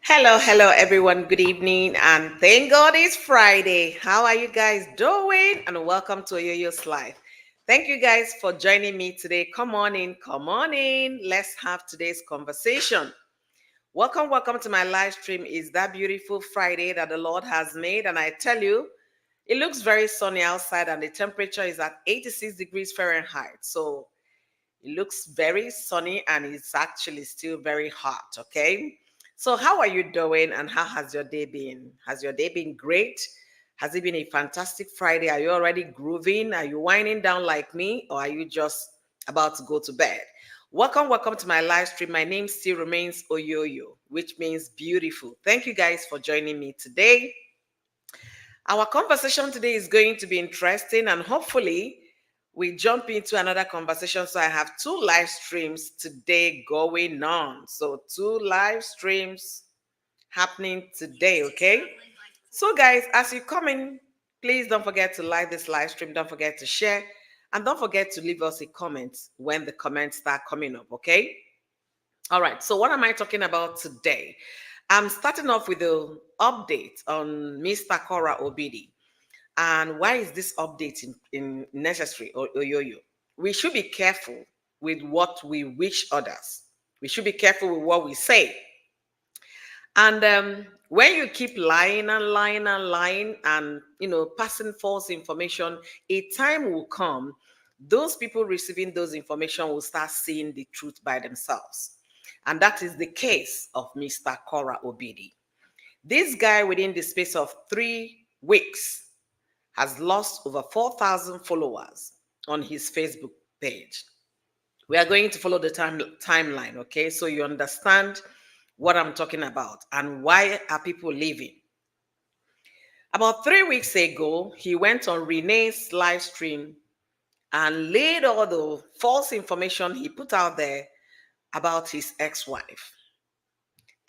Hello, everyone. Good evening, and thank God it's Friday. How are you guys doing? And welcome to Yo-Yo's Life. Thank you guys for joining me today. Come on in, come on in. Let's have today's conversation. Welcome to my live stream. It's that beautiful Friday that the Lord has made, and I tell you, it looks very sunny outside, and the temperature is at 86 degrees Fahrenheit. So it looks very sunny and it's actually still very hot, okay? So, how are you doing and how has your day been? Has your day been great? Has it been a fantastic Friday? Are you already grooving? Are you winding down like me or are you just about to go to bed? Welcome to my live stream. My name still remains Oyoyo, which means beautiful. Thank you guys for joining me today. Our conversation today is going to be interesting and hopefully we jump into another conversation. So I have two live streams today going on. So two live streams happening today, okay? So guys, as you come in, please don't forget to like this live stream. Don't forget to share. And don't forget to leave us a comment when the comments start coming up, okay? All right, so what am I talking about today? I'm starting off with an update on Mr. Korra Obidi. And why is this update necessary, Oyoyo? We should be careful with what we wish others. We should be careful with what we say. And when you keep lying and lying and lying and, passing false information, a time will come, those people receiving those information will start seeing the truth by themselves. And that is the case of Mr. Korra Obidi. This guy, within the space of 3 weeks, has lost over 4,000 followers on his Facebook page. We are going to follow the timeline, okay? So you understand what I'm talking about and why are people leaving. About 3 weeks ago, he went on Renee's live stream and laid all the false information he put out there about his ex-wife.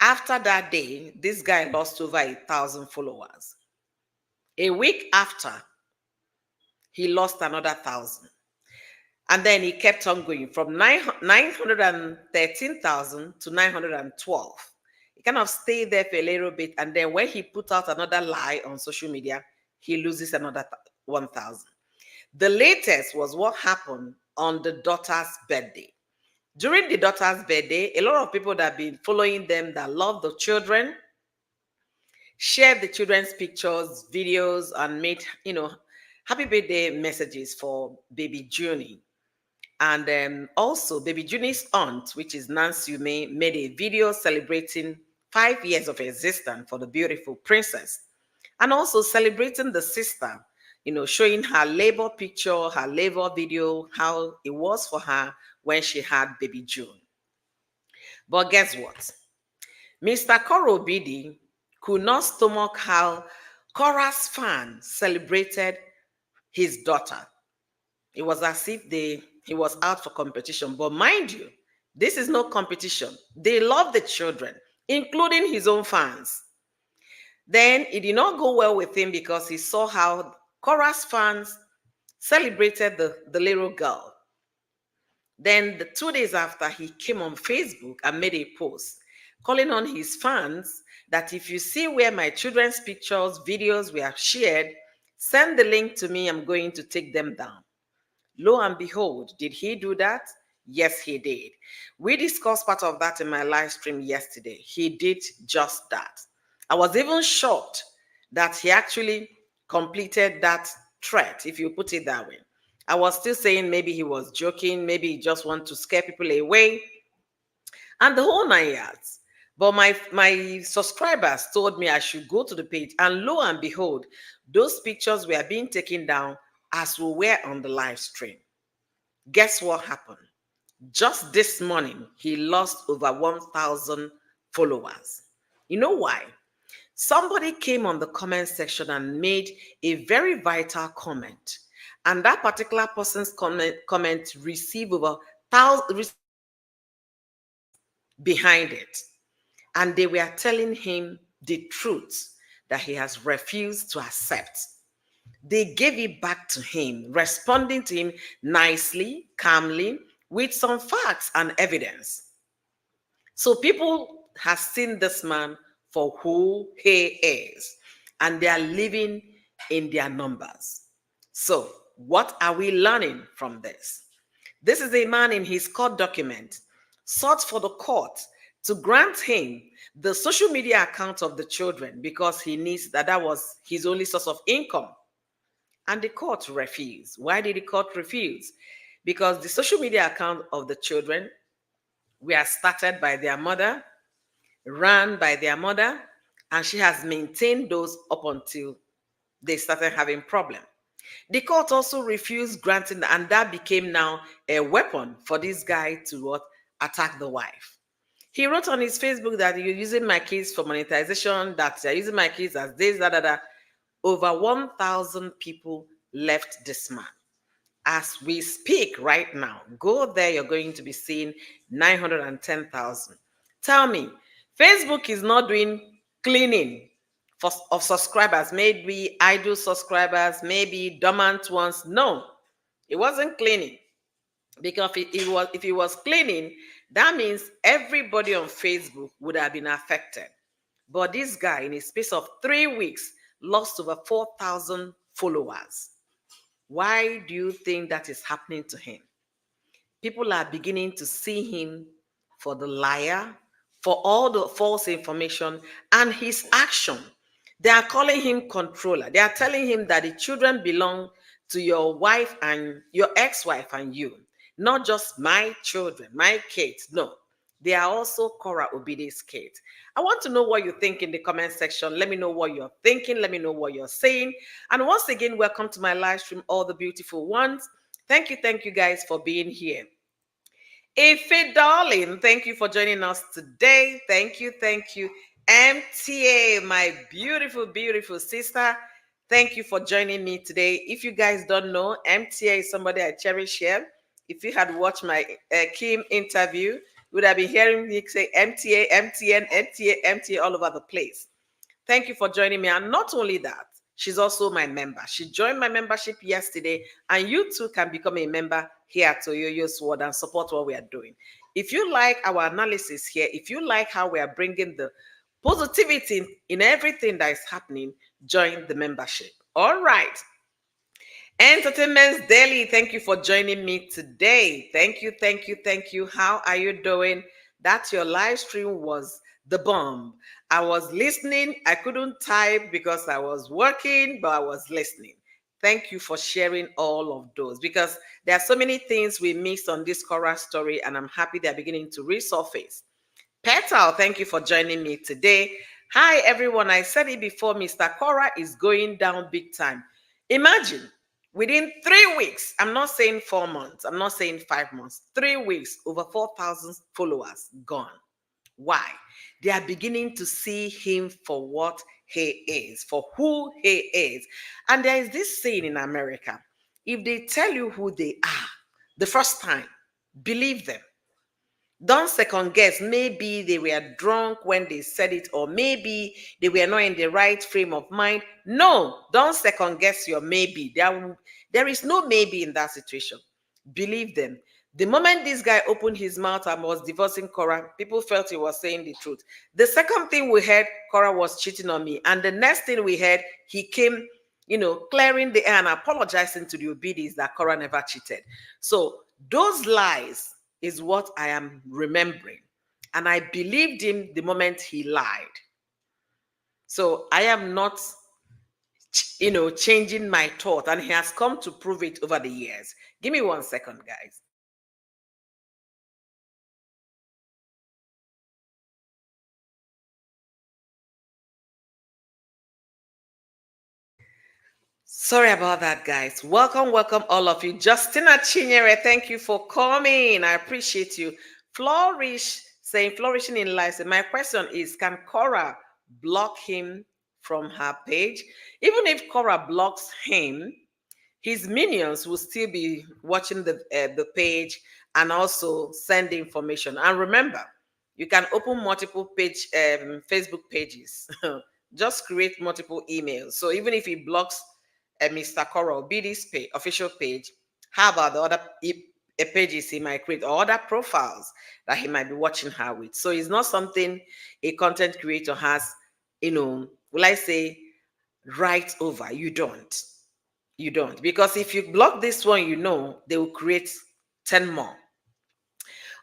After that day, this guy lost over 1,000 followers. A week after, he lost another 1,000. And then he kept on going from 913,000 to 912. He kind of stayed there for a little bit. And then when he put out another lie on social media, he loses another 1,000. The latest was what happened on the daughter's birthday. During the daughter's birthday, a lot of people that have been following them that love the children shared the children's pictures, videos, and made, happy birthday messages for baby Junie. And also, baby Junie's aunt, which is Nancy May, made a video celebrating 5 years of existence for the beautiful princess. And also celebrating the sister, showing her labor picture, her labor video, how it was for her when she had baby June. But guess what? Mr. Korra Obidi could not stomach how Korra's fans celebrated his daughter. It was as if he was out for competition. But mind you, this is no competition. They love the children, including his own fans. Then it did not go well with him because he saw how Korra's fans celebrated the little girl. Then the 2 days after, he came on Facebook and made a post calling on his fans that if you see where my children's pictures, videos were shared, send the link to me. I'm going to take them down. Lo and behold, did he do that? Yes, he did. We discussed part of that in my live stream yesterday. He did just that. I was even shocked that he actually completed that threat, if you put it that way. I was still saying maybe he was joking, maybe he just wanted to scare people away, and the whole 9 yards. But my subscribers told me I should go to the page, and lo and behold, those pictures were being taken down as we were on the live stream. Guess what happened? Just this morning, he lost over 1,000 followers. You know why? Somebody came on the comment section and made a very vital comment. And that particular person's comment received over 1,000 behind it. And they were telling him the truth that he has refused to accept. They gave it back to him, responding to him nicely, calmly, with some facts and evidence. So people have seen this man for who he is, and they are living in their numbers. So, what are we learning from this? This is a man in his court document sought for the court to grant him the social media account of the children because he needs that was his only source of income. And the court refused. Why did the court refuse? Because the social media account of the children were started by their mother, run by their mother, and she has maintained those up until they started having problem. The court also refused granting, and that became now a weapon for this guy to what? Attack the wife. He wrote on his Facebook that you're using my kids for monetization, that you're using my kids as this, da, da, da. Over 1,000 people left this man. As we speak right now, go there, you're going to be seeing 910,000. Tell me, Facebook is not doing cleaning of subscribers, maybe idle subscribers, maybe dormant ones. No, it wasn't cleaning. Because if it was cleaning, that means everybody on Facebook would have been affected. But this guy, in a space of 3 weeks, lost over 4,000 followers. Why do you think that is happening to him? People are beginning to see him for the liar, for all the false information, and his action. They are calling him controller. They are telling him that the children belong to your wife and your ex-wife and you, not just my children, my kids. No, they are also Korra Obidi's kids. I want to know what you think in the comment section. Let me know what you're thinking. Let me know what you're saying. And once again, welcome to my live stream, all the beautiful ones. Thank you guys for being here. Ife darling, thank you for joining us today. Thank you. MTA, my beautiful sister. Thank you for joining me today. If you guys don't know, MTA is somebody I cherish here. If you had watched my Kim interview, you would have been hearing me say MTA, MTN, MTA all over the place. Thank you for joining me. And not only that, she's also my member. She joined my membership yesterday, and you too can become a member here at Oyoyo's World and support what we are doing. If you like our analysis here, if you like how we are bringing the positivity in everything that is happening, join the membership. All right. Entertainment's Daily, thank you for joining me today. Thank you. How are you doing? That your live stream was the bomb. I was listening. I couldn't type because I was working, but I was listening. Thank you for sharing all of those, because there are so many things we missed on this Korra story, and I'm happy they're beginning to resurface. Petal, thank you for joining me today. Hi, everyone. I said it before, Mr. Korra is going down big time. Imagine, within 3 weeks, I'm not saying 4 months, I'm not saying 5 months, 3 weeks, over 4,000 followers gone. Why? They are beginning to see him for what he is, for who he is. And there is this saying in America, if they tell you who they are the first time, believe them. Don't second guess. Maybe they were drunk when they said it, or maybe they were not in the right frame of mind. No, don't second guess your maybe. There is no maybe in that situation. Believe them. The moment this guy opened his mouth and was divorcing Korra, people felt he was saying the truth. The second thing we heard, Korra was cheating on me. And the next thing we heard, he came, clearing the air and apologizing to the Obidis that Korra never cheated. So those lies is what I am remembering. And I believed him the moment he lied. So I am not, changing my thought. And he has come to prove it over the years. Give me 1 second, guys. Sorry about that, guys. Welcome all of you. Justina Chinyere, thank you for coming. I appreciate you. Flourish, saying flourishing in life. So my question is, can Korra block him from her page? Even if Korra blocks him, his minions will still be watching the page and also send information. And remember, you can open multiple Facebook pages. Just create multiple emails. So even if he blocks Mr. Korra Obidi's official page, how about the other pages he might create, or other profiles that he might be watching her with? So it's not something a content creator has will I say right over? You don't. You don't. Because if you block this one, they will create 10 more.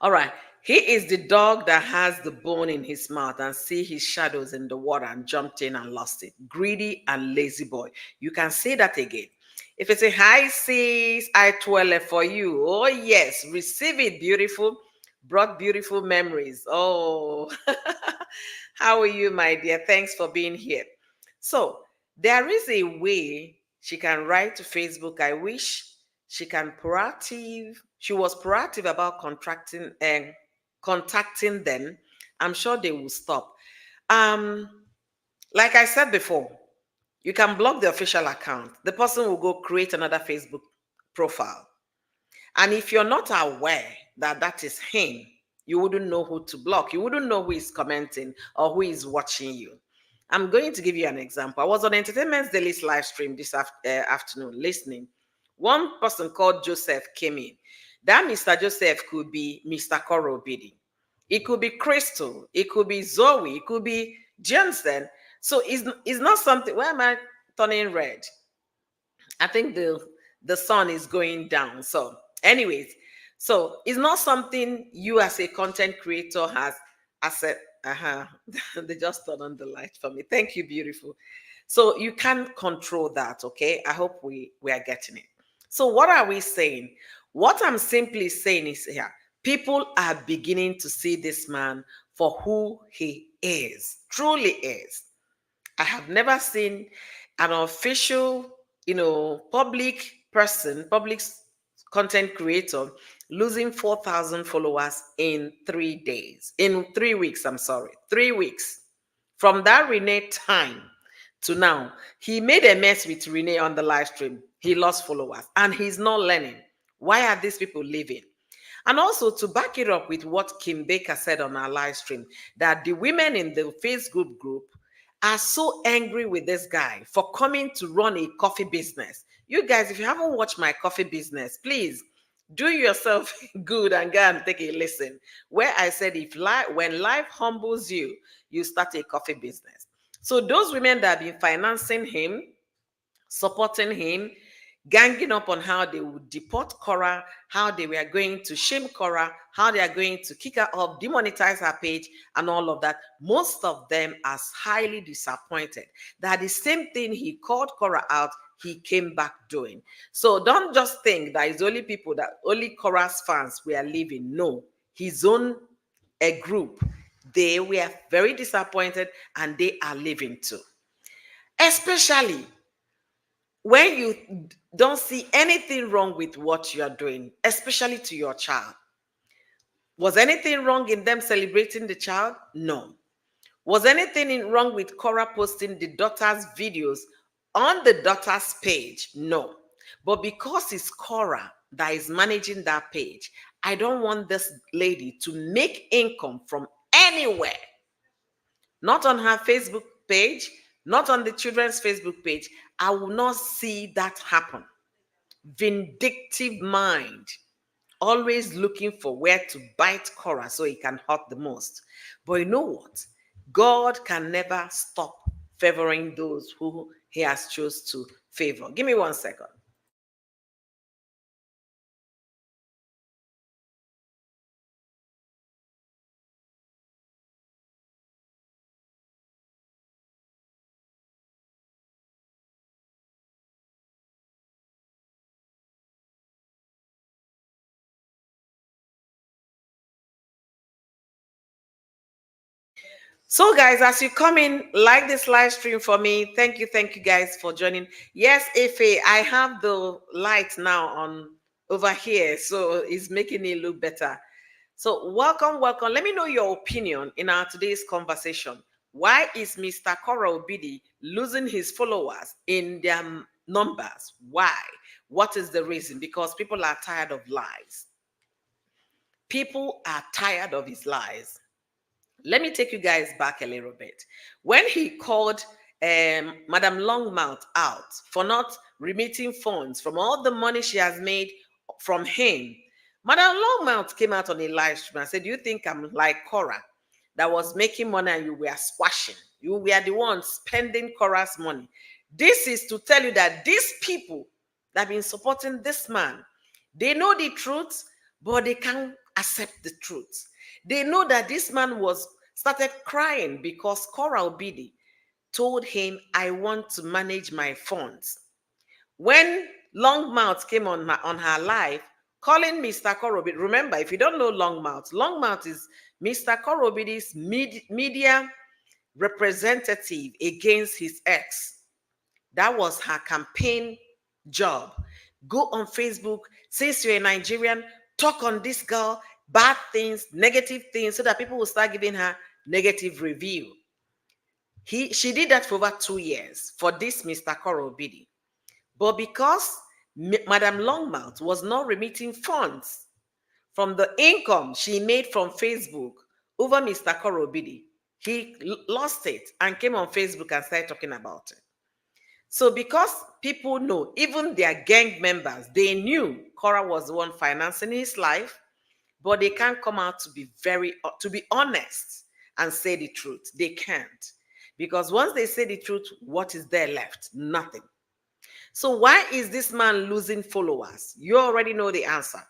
All right. He is the dog that has the bone in his mouth and see his shadows in the water and jumped in and lost it. Greedy and lazy boy. You can say that again. If it's a high seas, I twirl for you. Oh, yes. Receive it, beautiful. Brought beautiful memories. Oh, how are you, my dear? Thanks for being here. So, there is a way she can write to Facebook. I wish she was proactive about contracting and contacting them. I'm sure they will stop. Um, like I said before, you can block the official account. The person will go create another Facebook profile. And if you're not aware that that is him, you wouldn't know who to block. You wouldn't know who is commenting or who is watching you. I'm going to give you an example. I was on Entertainment's Daily's live stream this afternoon listening. One person called Joseph came in. That Mr. Joseph could be Mr. Korra Obidi. It could be Crystal. It could be Zoe. It could be Jensen. So it's not something. Why am I turning red? I think the sun is going down. So, anyways, so it's not something you as a content creator has asset. They just turned on the light for me. Thank you, beautiful. So you can't control that, okay? I hope we are getting it. So what are we saying? What I'm simply saying is here, people are beginning to see this man for who he is, truly is. I have never seen an official, public person, content creator losing 4,000 followers in 3 days, in 3 weeks. I'm sorry, 3 weeks. From that Renee time to now, he made a mess with Renee on the live stream. He lost followers and he's not learning. Why are these people leaving? And also to back it up with what Kim Baker said on our live stream, that the women in the Facebook group are so angry with this guy for coming to run a coffee business. You guys, if you haven't watched my coffee business, please do yourself good and go and take a listen. Where I said, when life humbles you, you start a coffee business. So those women that have been financing him, supporting him, ganging up on how they would deport Korra, how they were going to shame Korra, how they are going to kick her off, demonetize her page, and all of that. Most of them are highly disappointed that the same thing he called Korra out, he came back doing. So don't just think that it's only people that only Korra's fans were leaving. No, his own a group, they were very disappointed and they are leaving too. Especially when you don't see anything wrong with what you are doing, especially to your child. Was anything wrong in them celebrating the child? No. Was anything wrong with Korra posting the daughter's videos on the daughter's page? No. But because it's Korra that is managing that page, I don't want this lady to make income from anywhere. Not on her Facebook page, not on the children's Facebook page. I will not see that happen. Vindictive mind, always looking for where to bite Korra so he can hurt the most. But you know what? God can never stop favoring those who he has chose to favor. Give me 1 second. So, guys, as you come in, like this live stream for me. Thank you guys for joining. Yes, Ife, I have the light now on over here, so it's making it look better. So, welcome. Let me know your opinion in our today's conversation. Why is Mr. Korra Obidi losing his followers in their numbers? Why? What is the reason? Because people are tired of lies. People are tired of his lies. Let me take you guys back a little bit. When he called Madam Longmouth out for not remitting funds from all the money she has made from him, Madam Longmouth came out on a live stream and said, "Do you think I'm like Korra? that was making money and you were squashing. You were the one spending Korra's money. This is to tell you that these people that have been supporting this man, they know the truth, but they can't accept the truth. They know that this man was started crying because Korra Obidi told him, I want to manage my funds. When Longmouth came on her live, calling Mr. Korobidi, remember, if you don't know Longmouth is Mr. Korobidi's media representative against his ex. That was her campaign job. Go on Facebook, since you're a Nigerian, talk on this girl, bad things, negative things, so that people will start giving her negative review. She did that for over 2 years for this Mr. Korobidi. But because Madam Longmouth was not remitting funds from the income she made from Facebook over Mr. Korobidi, he lost it and came on Facebook and started talking about it. So because people know, even their gang members, they knew Korra was the one financing his life, but they can't come out to be honest and say the truth. They can't. Because once they say the truth, what is there left? Nothing. So why is this man losing followers? You already know the answer.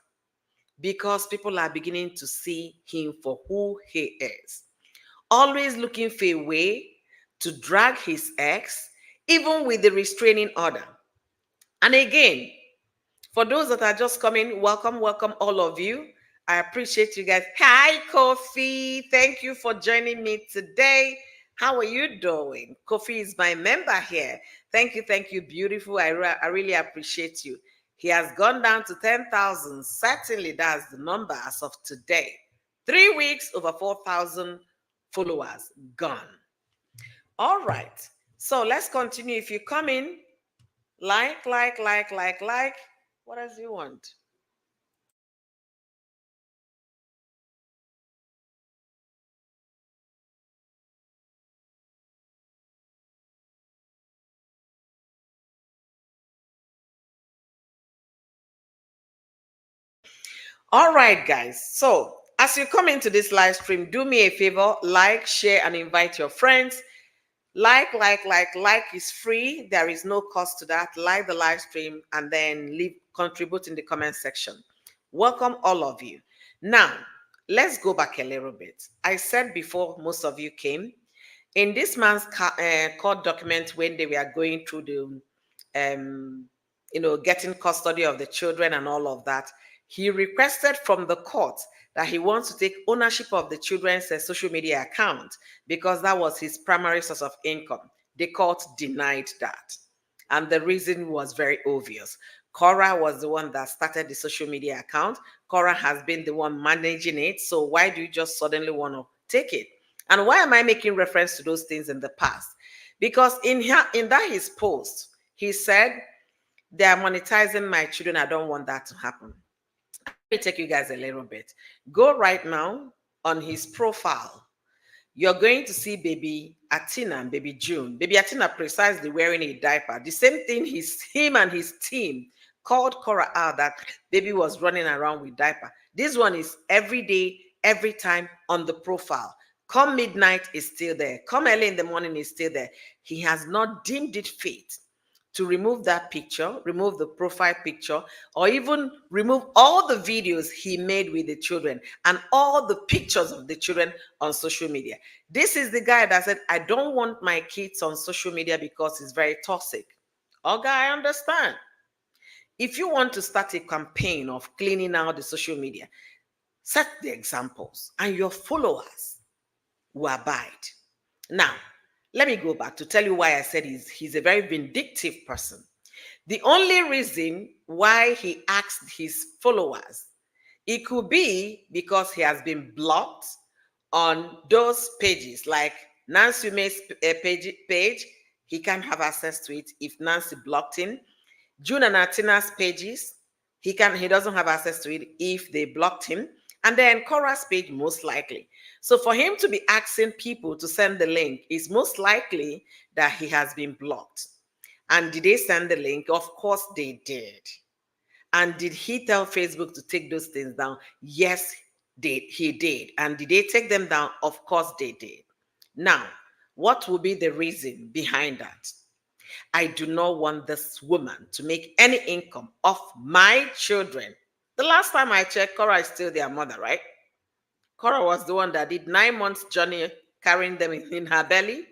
Because people are beginning to see him for who he is. Always looking for a way to drag his ex, even with the restraining order. And again, for those that are just coming, welcome all of you. I appreciate you guys. Hi, Kofi. Thank you for joining me today. How are you doing? Kofi is my member here. Thank you, beautiful. I really appreciate you. He has gone down to 10,000. Certainly, that's the number as of today. 3 weeks, over 4,000 followers gone. All right. So let's continue. If you come in, like. What else do you want? All right, guys. So as you come into this live stream, do me a favor, like, share, and invite your friends. Like is free. There is no cost to that. Like the live stream and then contribute in the comment section. Welcome all of you. Now, let's go back a little bit. I said before most of you came, in this man's court document when they were going through the getting custody of the children and all of that, he requested from the court that he wants to take ownership of the children's social media account because that was his primary source of income. The court denied that. And the reason was very obvious. Korra was the one that started the social media account. Korra has been the one managing it. So why do you just suddenly want to take it? And why am I making reference to those things in the past? Because in that his post, he said, they are monetizing my children. I don't want that to happen. Let me take you guys a little bit. Go right now on his profile. You're going to see baby Atina and baby June. Baby Atina precisely wearing a diaper. The same thing him and his team called Korra out that baby was running around with diaper. This one is every day, every time on the profile. Come midnight is still there. Come early in the morning is still there. He has not deemed it fit to remove that picture, remove the profile picture, or even remove all the videos he made with the children and all the pictures of the children on social media. This is the guy that said, I don't want my kids on social media because it's very toxic. Okay, I understand. If you want to start a campaign of cleaning out the social media, set the examples and your followers will abide. Now, let me go back to tell you why I said he's a very vindictive person. The only reason why he asked his followers, it could be because he has been blocked on those pages, like Nancy May's page, he can't have access to it if Nancy blocked him. June and Atina's pages, he doesn't have access to it if they blocked him. And then Korra's page, most likely. So for him to be asking people to send the link, is most likely that he has been blocked. And did they send the link? Of course they did. And did he tell Facebook to take those things down? Yes, He did. And did they take them down? Of course they did. Now, what will be the reason behind that? I do not want this woman to make any income off my children. The last time I checked, Korra is still their mother, right? Korra was the one that did 9 months journey carrying them in her belly.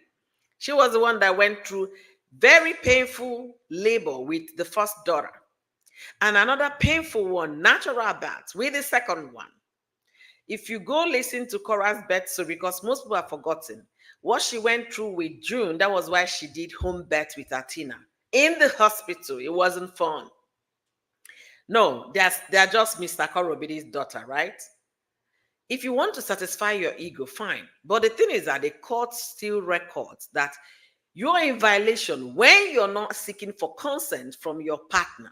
She was the one that went through very painful labor with the first daughter, and another painful one, natural birth, with the second one. If you go listen to Korra's birth story, because most people have forgotten what she went through with June, that was why she did home birth with Atina in the hospital. It wasn't fun. No, they're just Mr. Korra Obidi's daughter, right? If you want to satisfy your ego, fine. But the thing is that the court still records that you're in violation when you're not seeking for consent from your partner.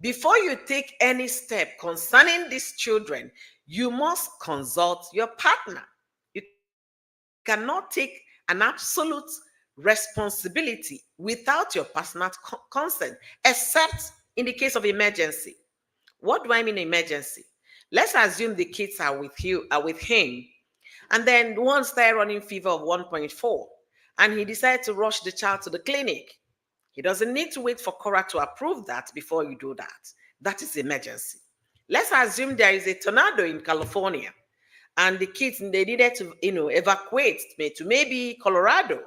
Before you take any step concerning these children, you must consult your partner. You cannot take an absolute responsibility without your partner's consent, except in the case of emergency. What do I mean emergency? Let's assume the kids are with him, and then one started running fever of 1.4, and he decided to rush the child to the clinic. He doesn't need to wait for Korra to approve that before you do that. That is emergency. Let's assume there is a tornado in California, and the kids, they needed to, evacuate to maybe Colorado.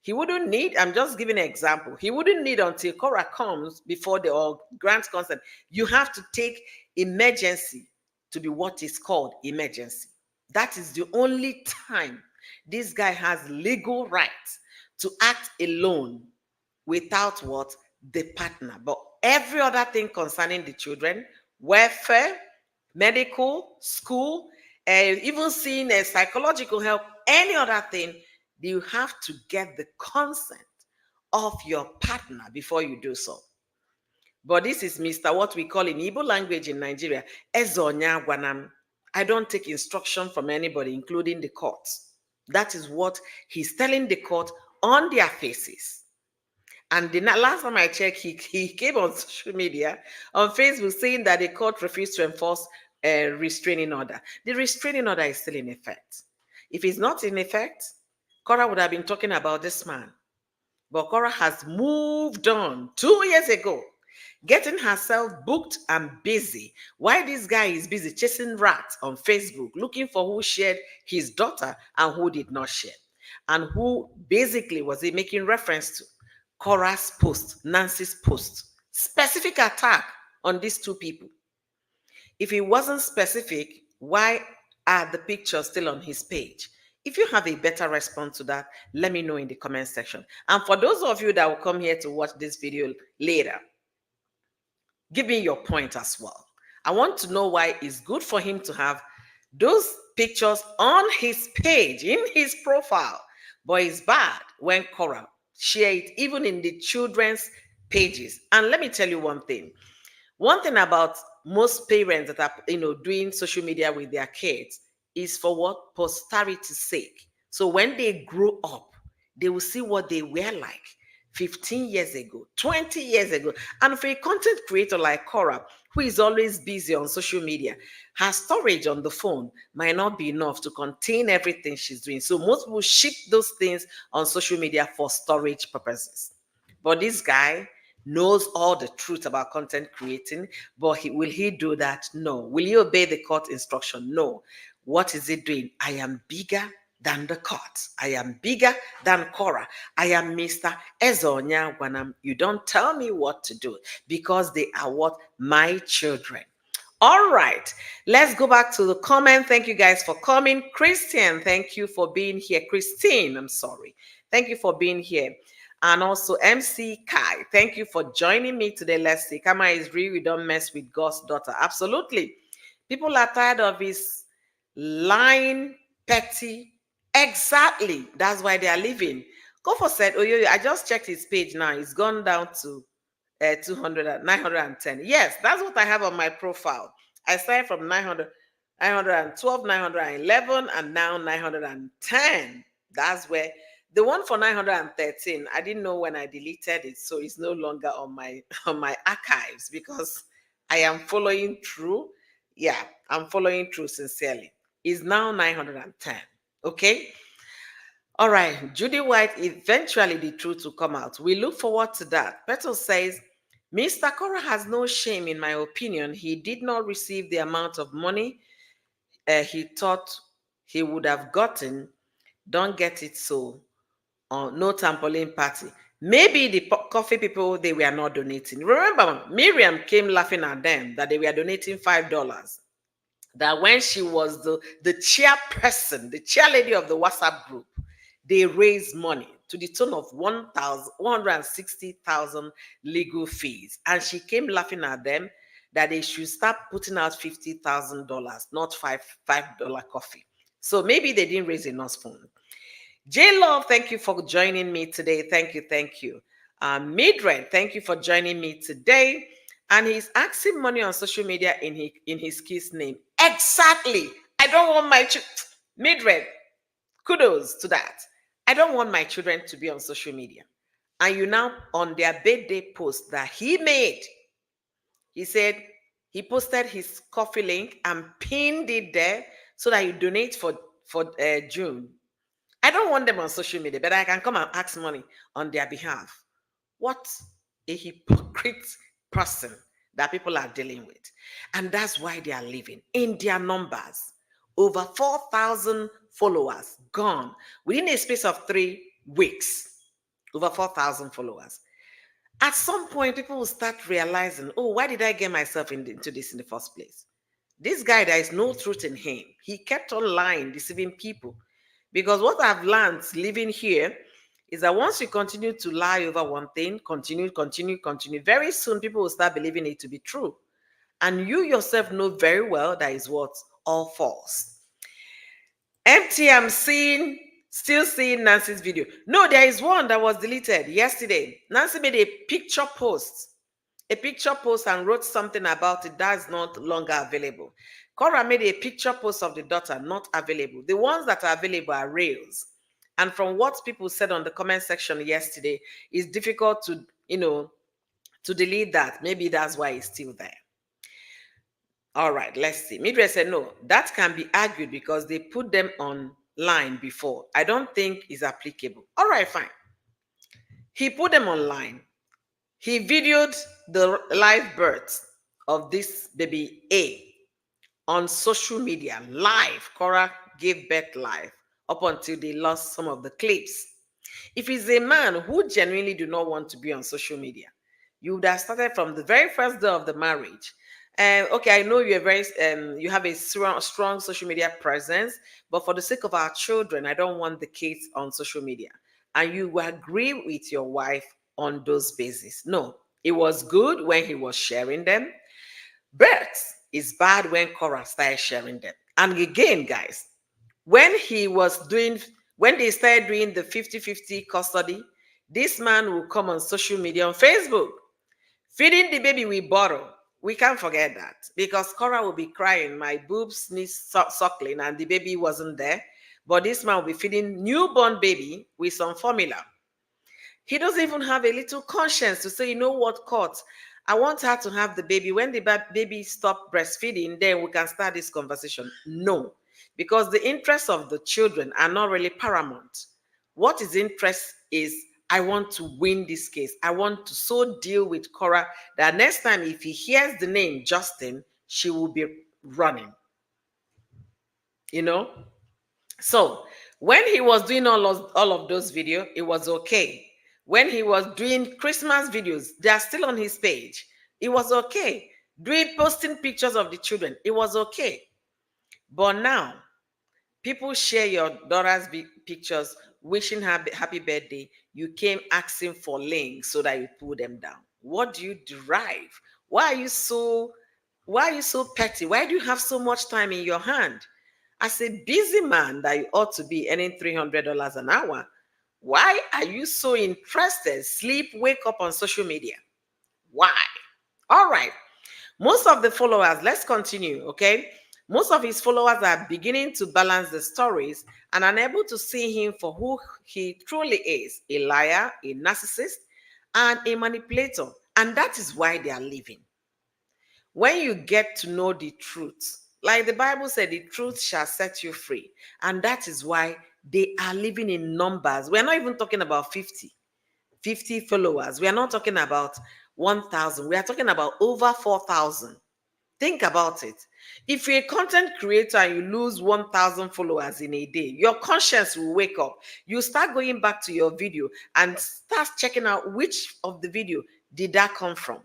He wouldn't need, I'm just giving an example. He wouldn't need until Korra comes before they all grant consent. You have to take emergency to be what is called emergency. That is the only time this guy has legal right to act alone without what? The partner. But every other thing concerning the children, welfare, medical, school, even seeing a psychological help, any other thing, you have to get the consent of your partner before you do so. But this is Mr. what we call in Igbo language in Nigeria, Ezonya Gwanam. I don't take instruction from anybody, including the court. That is what he's telling the court on their faces. And the last time I checked, he came on social media, on Facebook, saying that the court refused to enforce a restraining order. The restraining order is still in effect. If it's not in effect, Korra would have been talking about this man. But Korra has moved on 2 years ago, getting herself booked and busy. Why this guy is busy chasing rats on Facebook, looking for who shared his daughter and who did not share. And who basically was he making reference to? Korra's post, Nancy's post. Specific attack on these two people. If it wasn't specific, why are the pictures still on his page? If you have a better response to that, let me know in the comment section. And for those of you that will come here to watch this video later, give me your point as well. I want to know why it's good for him to have those pictures on his page, in his profile, but it's bad when Korra share it even in the children's pages. And let me tell you one thing. One thing about most parents that are doing social media with their kids is for what? Posterity's sake. So when they grow up, they will see what they were like 15 years ago, 20 years ago. And for a content creator like Korra, who is always busy on social media, her storage on the phone might not be enough to contain everything she's doing. So most people ship those things on social media for storage purposes. But this guy knows all the truth about content creating, but will he do that? No. Will he obey the court instruction? No. What is he doing? I am bigger than the court. I am bigger than Korra. I am Mr. Ezonya Gwanam. You don't tell me what to do because they are what? My children. All right, let's go back to the comment. Thank you guys for coming. Christian, thank you for being here. Christine, I'm sorry. Thank you for being here. And also MC Kai, thank you for joining me today. Let's see. Kama is real. We don't mess with God's daughter. Absolutely. People are tired of his lying, petty. Exactly. That's why they are leaving. Kofo said, oh, I just checked his page now. It's gone down to 910. Yes, that's what I have on my profile. I started from 912, 911, and now 910. That's where the one for 913. I didn't know when I deleted it, so it's no longer on my archives because I am following through. Yeah, I'm following through sincerely. Is now 910. Okay. All right. Judy White, eventually the truth will come out. We look forward to that. Petal says, Mr. Korra has no shame, in my opinion. He did not receive the amount of money he thought he would have gotten. Don't get it so. No trampoline party. Maybe the coffee people, they were not donating. Remember, Miriam came laughing at them that they were donating $5. That when she was the chairperson, the chairlady of the WhatsApp group, they raised money to the tune of 160,000 legal fees. And she came laughing at them that they should start putting out $50,000, not $5 coffee. So maybe they didn't raise enough funds. J Love, thank you for joining me today. Thank you, thank you. Midred, thank you for joining me today. And he's asking money on social media in his kid's name. Exactly. I don't want my Midred. Kudos to that. I don't want my children to be on social media. And you now on their birthday post that he made, he said he posted his coffee link and pinned it there so that you donate for June. I don't want them on social media, but I can come and ask money on their behalf. What a hypocrite person that people are dealing with. And that's why they are living in their numbers. Over 4,000 followers gone within a space of 3 weeks. Over 4,000 followers. At some point, people will start realizing, oh, why did I get myself into this in the first place? This guy, there is no truth in him. He kept on lying, deceiving people. Because what I've learned living here is that once you continue to lie over one thing, continue, very soon people will start believing it to be true. And you yourself know very well that is what? All false. Empty, still seeing Nancy's video. No, there is one that was deleted yesterday. Nancy made a picture post and wrote something about it that is not longer available. Korra made a picture post of the daughter, not available. The ones that are available are reels. And from what people said on the comment section yesterday, it's difficult to, to delete that. Maybe that's why it's still there. All right, let's see. Midway said, no, that can be argued because they put them online before. I don't think it's applicable. All right, fine. He put them online. He videoed the live birth of this baby A on social media live. Korra gave birth live up until they lost some of the clips. If he's a man who genuinely do not want to be on social media, you would have started from the very first day of the marriage. Okay, I know you're you have a strong social media presence, but for the sake of our children, I don't want the kids on social media. And you will agree with your wife on those bases. No, it was good when he was sharing them, but it's bad when Korra started sharing them. And again, guys, when they started doing the 50-50 custody, this man will come on social media, on Facebook, feeding the baby with bottle. We can't forget that because Korra will be crying, my boobs need suckling, and the baby wasn't there. But this man will be feeding newborn baby with some formula. He doesn't even have a little conscience to say, you know what, court, I want her to have the baby. When the baby stop breastfeeding, then we can start this conversation. No, because the interests of the children are not really paramount. What his interest is, I want to win this case. I want to so deal with Korra that next time if he hears the name Justin, she will be running. You know? So when he was doing all of those videos, it was okay. When he was doing Christmas videos, they are still on his page. It was okay. Posting pictures of the children, it was okay. But now, people share your daughter's pictures, wishing her happy birthday. You came asking for links so that you pull them down. What do you derive? Why are you so petty? Why do you have so much time in your hand? As a busy man that you ought to be earning $300 an hour, why are you so interested? Sleep, wake up on social media. Why? All right. Most of the followers, let's continue, okay? Most of his followers are beginning to balance the stories and unable to see him for who he truly is, a liar, a narcissist, and a manipulator. And that is why they are leaving. when you get to know the truth, like the Bible said, the truth shall set you free. And that is why they are living in numbers. We're not even talking about 50 followers. We are not talking about 1,000. We are talking about over 4,000. Think about it. If you're a content creator and you lose 1,000 followers in a day, your conscience will wake up. You start going back to your video and start checking out which of the video did that come from.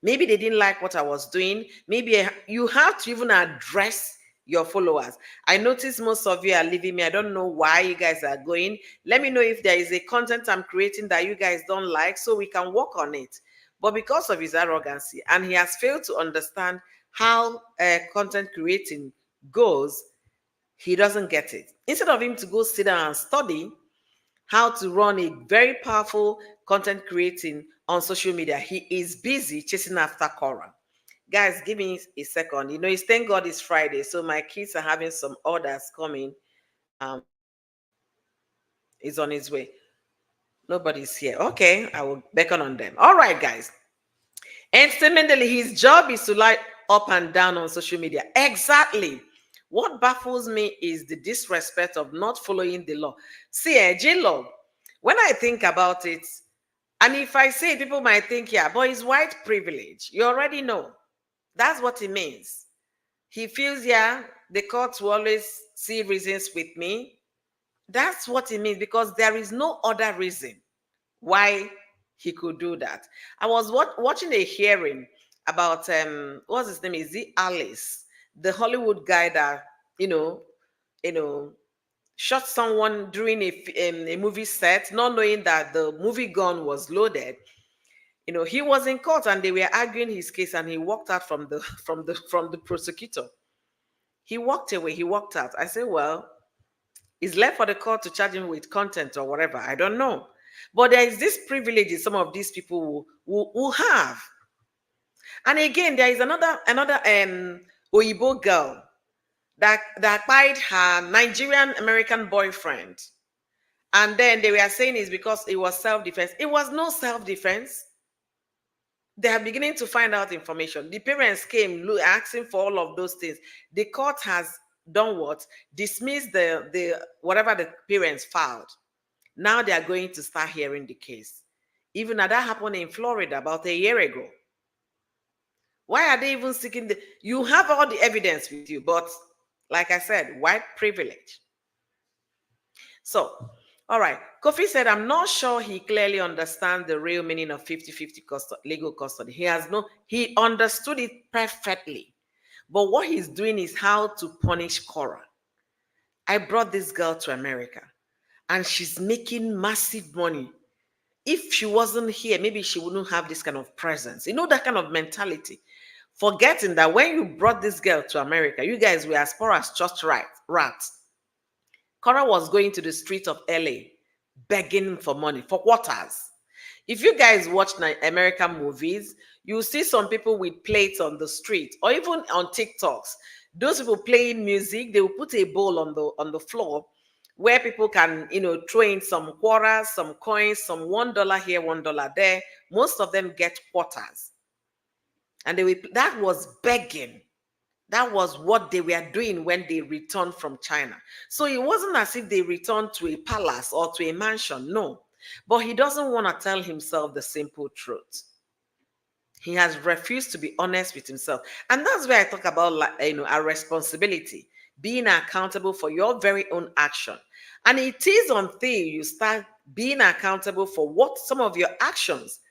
Maybe they didn't like what I was doing. Maybe you have to even address your followers. I notice most of you are leaving me. I don't know why you guys are going. Let me know if there is a content I'm creating that you guys don't like so we can work on it. But because of his arrogancy, and he has failed to understand how content creating goes, he doesn't get it. Instead of him to go sit down and study how to run a very powerful content creating on social media, he is busy chasing after Korra. Guys, give me a second. You know, it's thank God it's Friday, so my kids are having some orders coming. Um, he's on his way. Nobody's here. Okay, I will beckon on them. All right, guys. Incidentally, his job is to light up and down on social media. Exactly. What baffles me is the disrespect of not following the law. See, J-Log, when I think about it, and if I say it, people might think, yeah, but it's white privilege. You already know. That's what it means. He feels, yeah, the courts will always see reasons with me. That's what it means, because there is no other reason why he could do that. I was watching a hearing about what's his name? Is it Alice, the Hollywood guy that you know, you know, shot someone during a movie set, not knowing that the movie gun was loaded. You know, he was in court and they were arguing his case, and he walked out from the from the prosecutor. He walked away. He walked out. I said, well, it's left for the court to charge him with content or whatever. I don't know. But there is this privilege some of these people will have. And again, there is another Oyibo girl that fired her Nigerian American boyfriend. And then they were saying it's because it was self-defense. It was no self-defense. They are beginning to find out information. The parents came asking for all of those things. The court has done what? Dismissed the whatever the parents filed. Now they are going to start hearing the case. Even now, that happened in Florida about a year ago. Why are they even seeking the? You have all the evidence with you, but like I said, white privilege. So, all right. Kofi said, I'm not sure he clearly understands the real meaning of 50-50 legal custody. He understood it perfectly. But what he's doing is how to punish Korra. I brought this girl to America, and she's making massive money. If she wasn't here, maybe she wouldn't have this kind of presence. You know, that kind of mentality. Forgetting that when you brought this girl to America, you guys were as poor as church rats. Korra was going to the streets of LA begging for money, for quarters. If you guys watch American movies, you see some people with plates on the street or even on TikToks. Those people playing music, they will put a bowl on the floor where people can, throw in some quarters, some coins, some $1 here, $1 there. Most of them get quarters. And that was begging. That was what they were doing when they returned from China. So it wasn't as if they returned to a palace or to a mansion. No. But he doesn't want to tell himself the simple truth. He has refused to be honest with himself. And that's where I talk about, our responsibility, being accountable for your very own action. And it is until you start being accountable for some of your actions.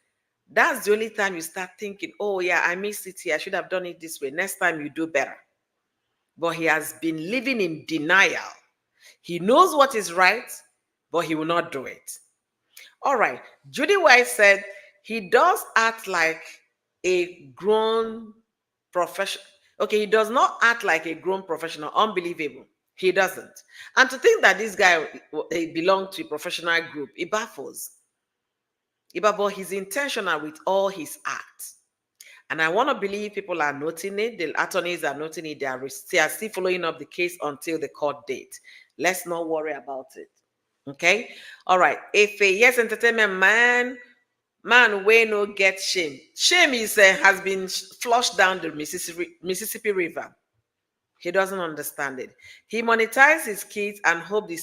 That's the only time you start thinking, oh yeah, I missed it here. I should have done it this way. Next time you do better. But he has been living in denial. He knows what is right, but he will not do it. All right. Judy White said he does act like a grown professional. Okay, he does not act like a grown professional. Unbelievable. He doesn't. And to think that this guy belonged to a professional group, it baffles. But he's intentional with all his acts. And I want to believe people are noting it. The attorneys are noting it. They are still following up the case until the court date. Let's not worry about it. Okay? All right. If a Yes Entertainment Man, Man, we no get shame. Shame is has been flushed down the Mississippi River. He doesn't understand it. He monetizes his kids and hope the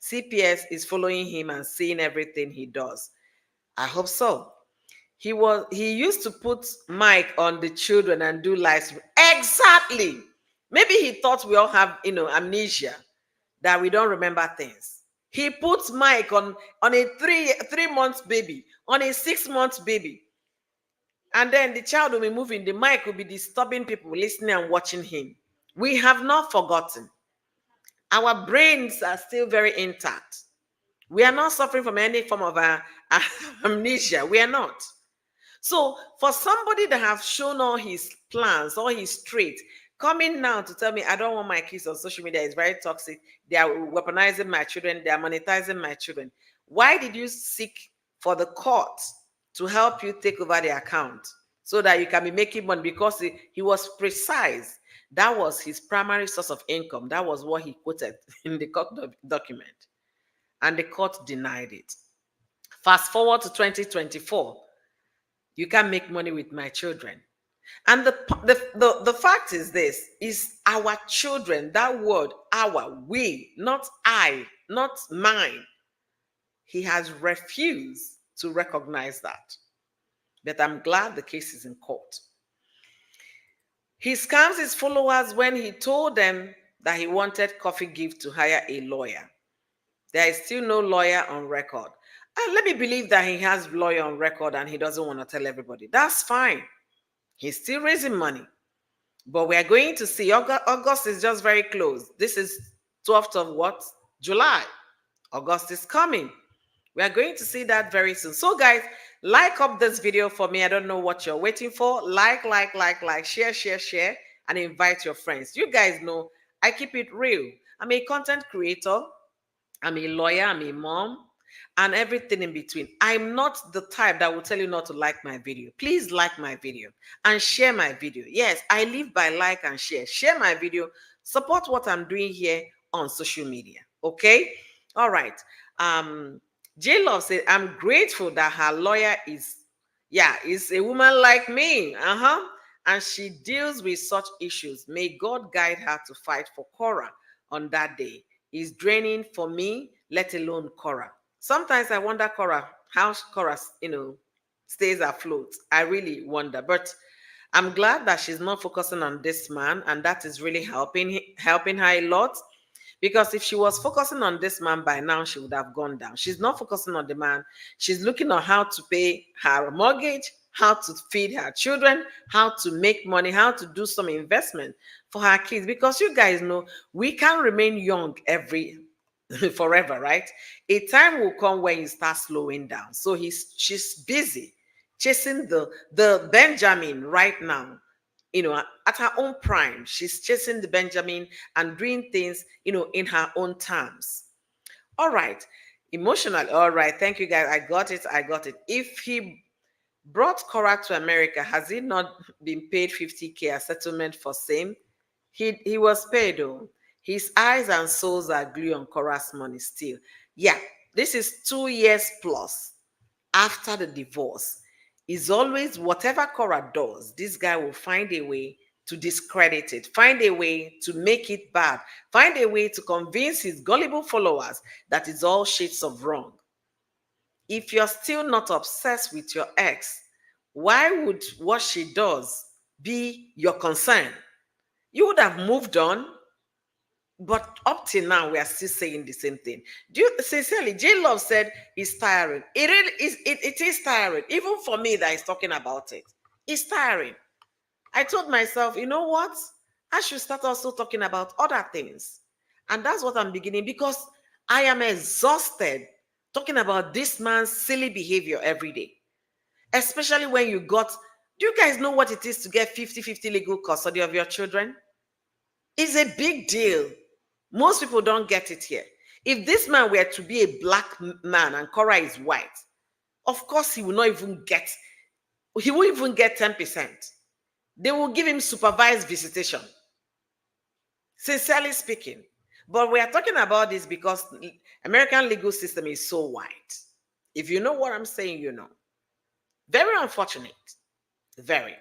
CPS is following him and seeing everything he does. I hope so. He used to put mic on the children and do live stream. Exactly. Maybe he thought we all have amnesia, that we don't remember things. He puts mic on a three months baby, on a 6 months baby, and then the child will be moving. The mic will be disturbing people listening and watching him. We have not forgotten. Our brains are still very intact. We are not suffering from any form of amnesia. We are not. So for somebody that have shown all his plans, all his traits, coming now to tell me I don't want my kids on social media is very toxic. They are weaponizing my children. They are monetizing my children. Why did you seek for the court to help you take over the account so that you can be making money? Because he was precise. That was his primary source of income. That was what he quoted in the court document. And the court denied it. Fast forward to 2024. You can't make money with my children. And the fact is this, is our children, that word, our, we, not I, not mine. He has refused to recognize that. But I'm glad the case is in court. He scams his followers when he told them that he wanted Coffee Gift to hire a lawyer. There is still no lawyer on record. And let me believe that he has lawyer on record and he doesn't want to tell everybody. That's fine. He's still raising money. But we are going to see. August is just very close. This is 12th of what? July. August is coming. We are going to see that very soon. So guys, like up this video for me. I don't know what you're waiting for. Like, share, and invite your friends. You guys know I keep it real. I'm a content creator. I'm a lawyer. I'm a mom. And everything in between. I'm not the type that will tell you not to like my video. Please like my video and share my video. Yes, I live by like and share. Share my video. Support what I'm doing here on social media. Okay? All right. J Love said, I'm grateful that her lawyer is a woman like me. And she deals with such issues. May God guide her to fight for Korra on that day. It's draining for me, let alone Korra. Sometimes I wonder, how Korra, stays afloat. I really wonder. But I'm glad that she's not focusing on this man, and that is really helping her a lot. Because if she was focusing on this man by now, she would have gone down. She's not focusing on the man. She's looking on how to pay her mortgage, how to feed her children, how to make money, how to do some investment for her kids. Because you guys know, we can't remain young forever, right? A time will come when you start slowing down. So she's busy chasing the Benjamin right now. At her own prime, she's chasing the Benjamin and doing things, in her own terms. All right. Emotional. All right. Thank you, guys. I got it. If he brought Korra to America, has he not been paid 50K as settlement for same? He was paid, though. His eyes and souls are glued on Korra's money still. Yeah, this is 2 years plus after the divorce. Is always whatever Korra does, this guy will find a way to discredit it, find a way to make it bad, find a way to convince his gullible followers that it's all shades of wrong. If you're still not obsessed with your ex, why would what she does be your concern? You would have moved on. But up till now, we are still saying the same thing. Sincerely, J Love said it's tiring. It really is. It is tiring, even for me that is talking about it. It's tiring. I told myself, you know what? I should start also talking about other things, and that's what I'm beginning, because I am exhausted talking about this man's silly behavior every day. Especially when you got. Do you guys know what it is to get 50-50 legal custody of your children? It's a big deal. Most people don't get it here. If this man were to be a black man and Korra is white, of course he will not even get, 10%. They will give him supervised visitation. Sincerely speaking. But we are talking about this because American legal system is so wide. If you know what I'm saying, you know. Very unfortunate. Very.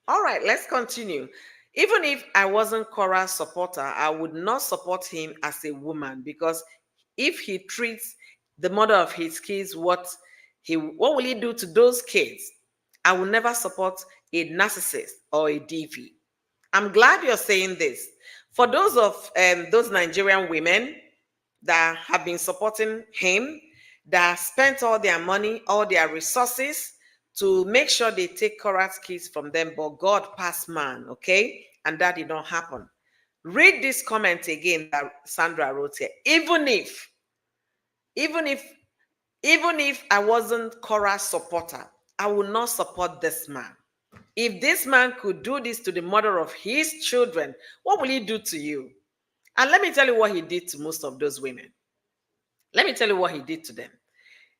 All right, let's continue. Even if I wasn't Korra's supporter, I would not support him as a woman, because if he treats the mother of his kids, what will he do to those kids? I will never support a narcissist or a DV. I'm glad you're saying this. For those Nigerian women that have been supporting him, that spent all their money, all their resources to make sure they take Korah's kids from them, but God passed man, okay? And that did not happen. Read this comment again that Sandra wrote here. Even if, even if I wasn't Korah's supporter, I would not support this man. If this man could do this to the mother of his children, what will he do to you? And let me tell you what he did to most of those women. Let me tell you what he did to them.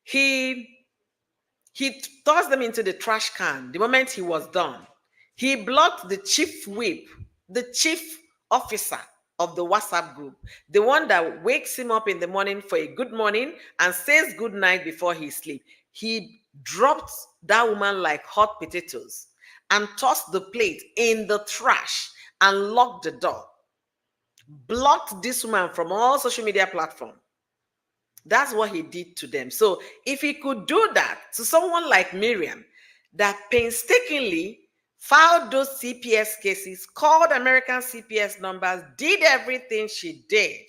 He tossed them into the trash can the moment he was done. He blocked the chief whip, the chief officer of the WhatsApp group, the one that wakes him up in the morning for a good morning and says good night before he sleeps. He dropped that woman like hot potatoes and tossed the plate in the trash and locked the door. Blocked this woman from all social media platforms. That's what he did to them. So if he could do that to someone like Miriam, that painstakingly filed those CPS cases, called American CPS numbers, did everything she did,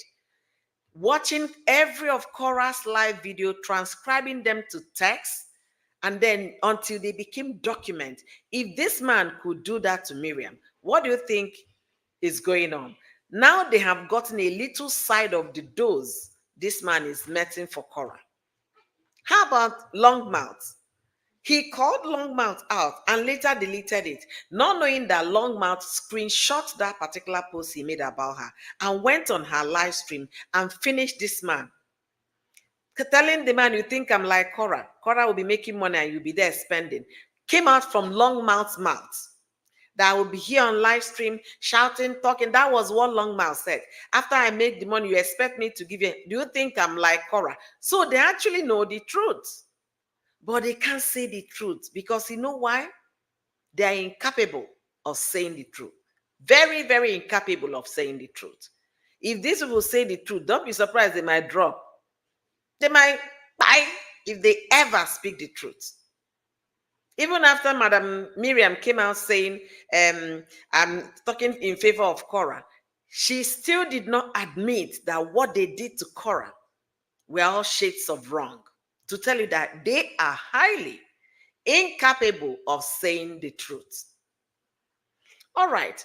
watching every of Korah's live video, transcribing them to text, and then until they became documents. If this man could do that to Miriam, what do you think is going on? Now they have gotten a little side of the dose this man is meting for Korah. How about Longmouth? He called Longmouth out and later deleted it, not knowing that Longmouth screenshot that particular post he made about her and went on her live stream and finished this man. Telling the man, you think I'm like Korah. Korah will be making money and you'll be there spending. Came out from Longmouth's mouth. That will be here on live stream, shouting, talking. That was what Longmouth said. After I make the money, you expect me to give you. Do you think I'm like Korah? So they actually know the truth. But they can't say the truth because you know why? They are incapable of saying the truth. Very, very incapable of saying the truth. If these people say the truth, don't be surprised they might drop. They might buy if they ever speak the truth. Even after Madam Miriam came out saying, I'm talking in favor of Korah, she still did not admit that what they did to Korah were all shades of wrong. To tell you that they are highly incapable of saying the truth. All right.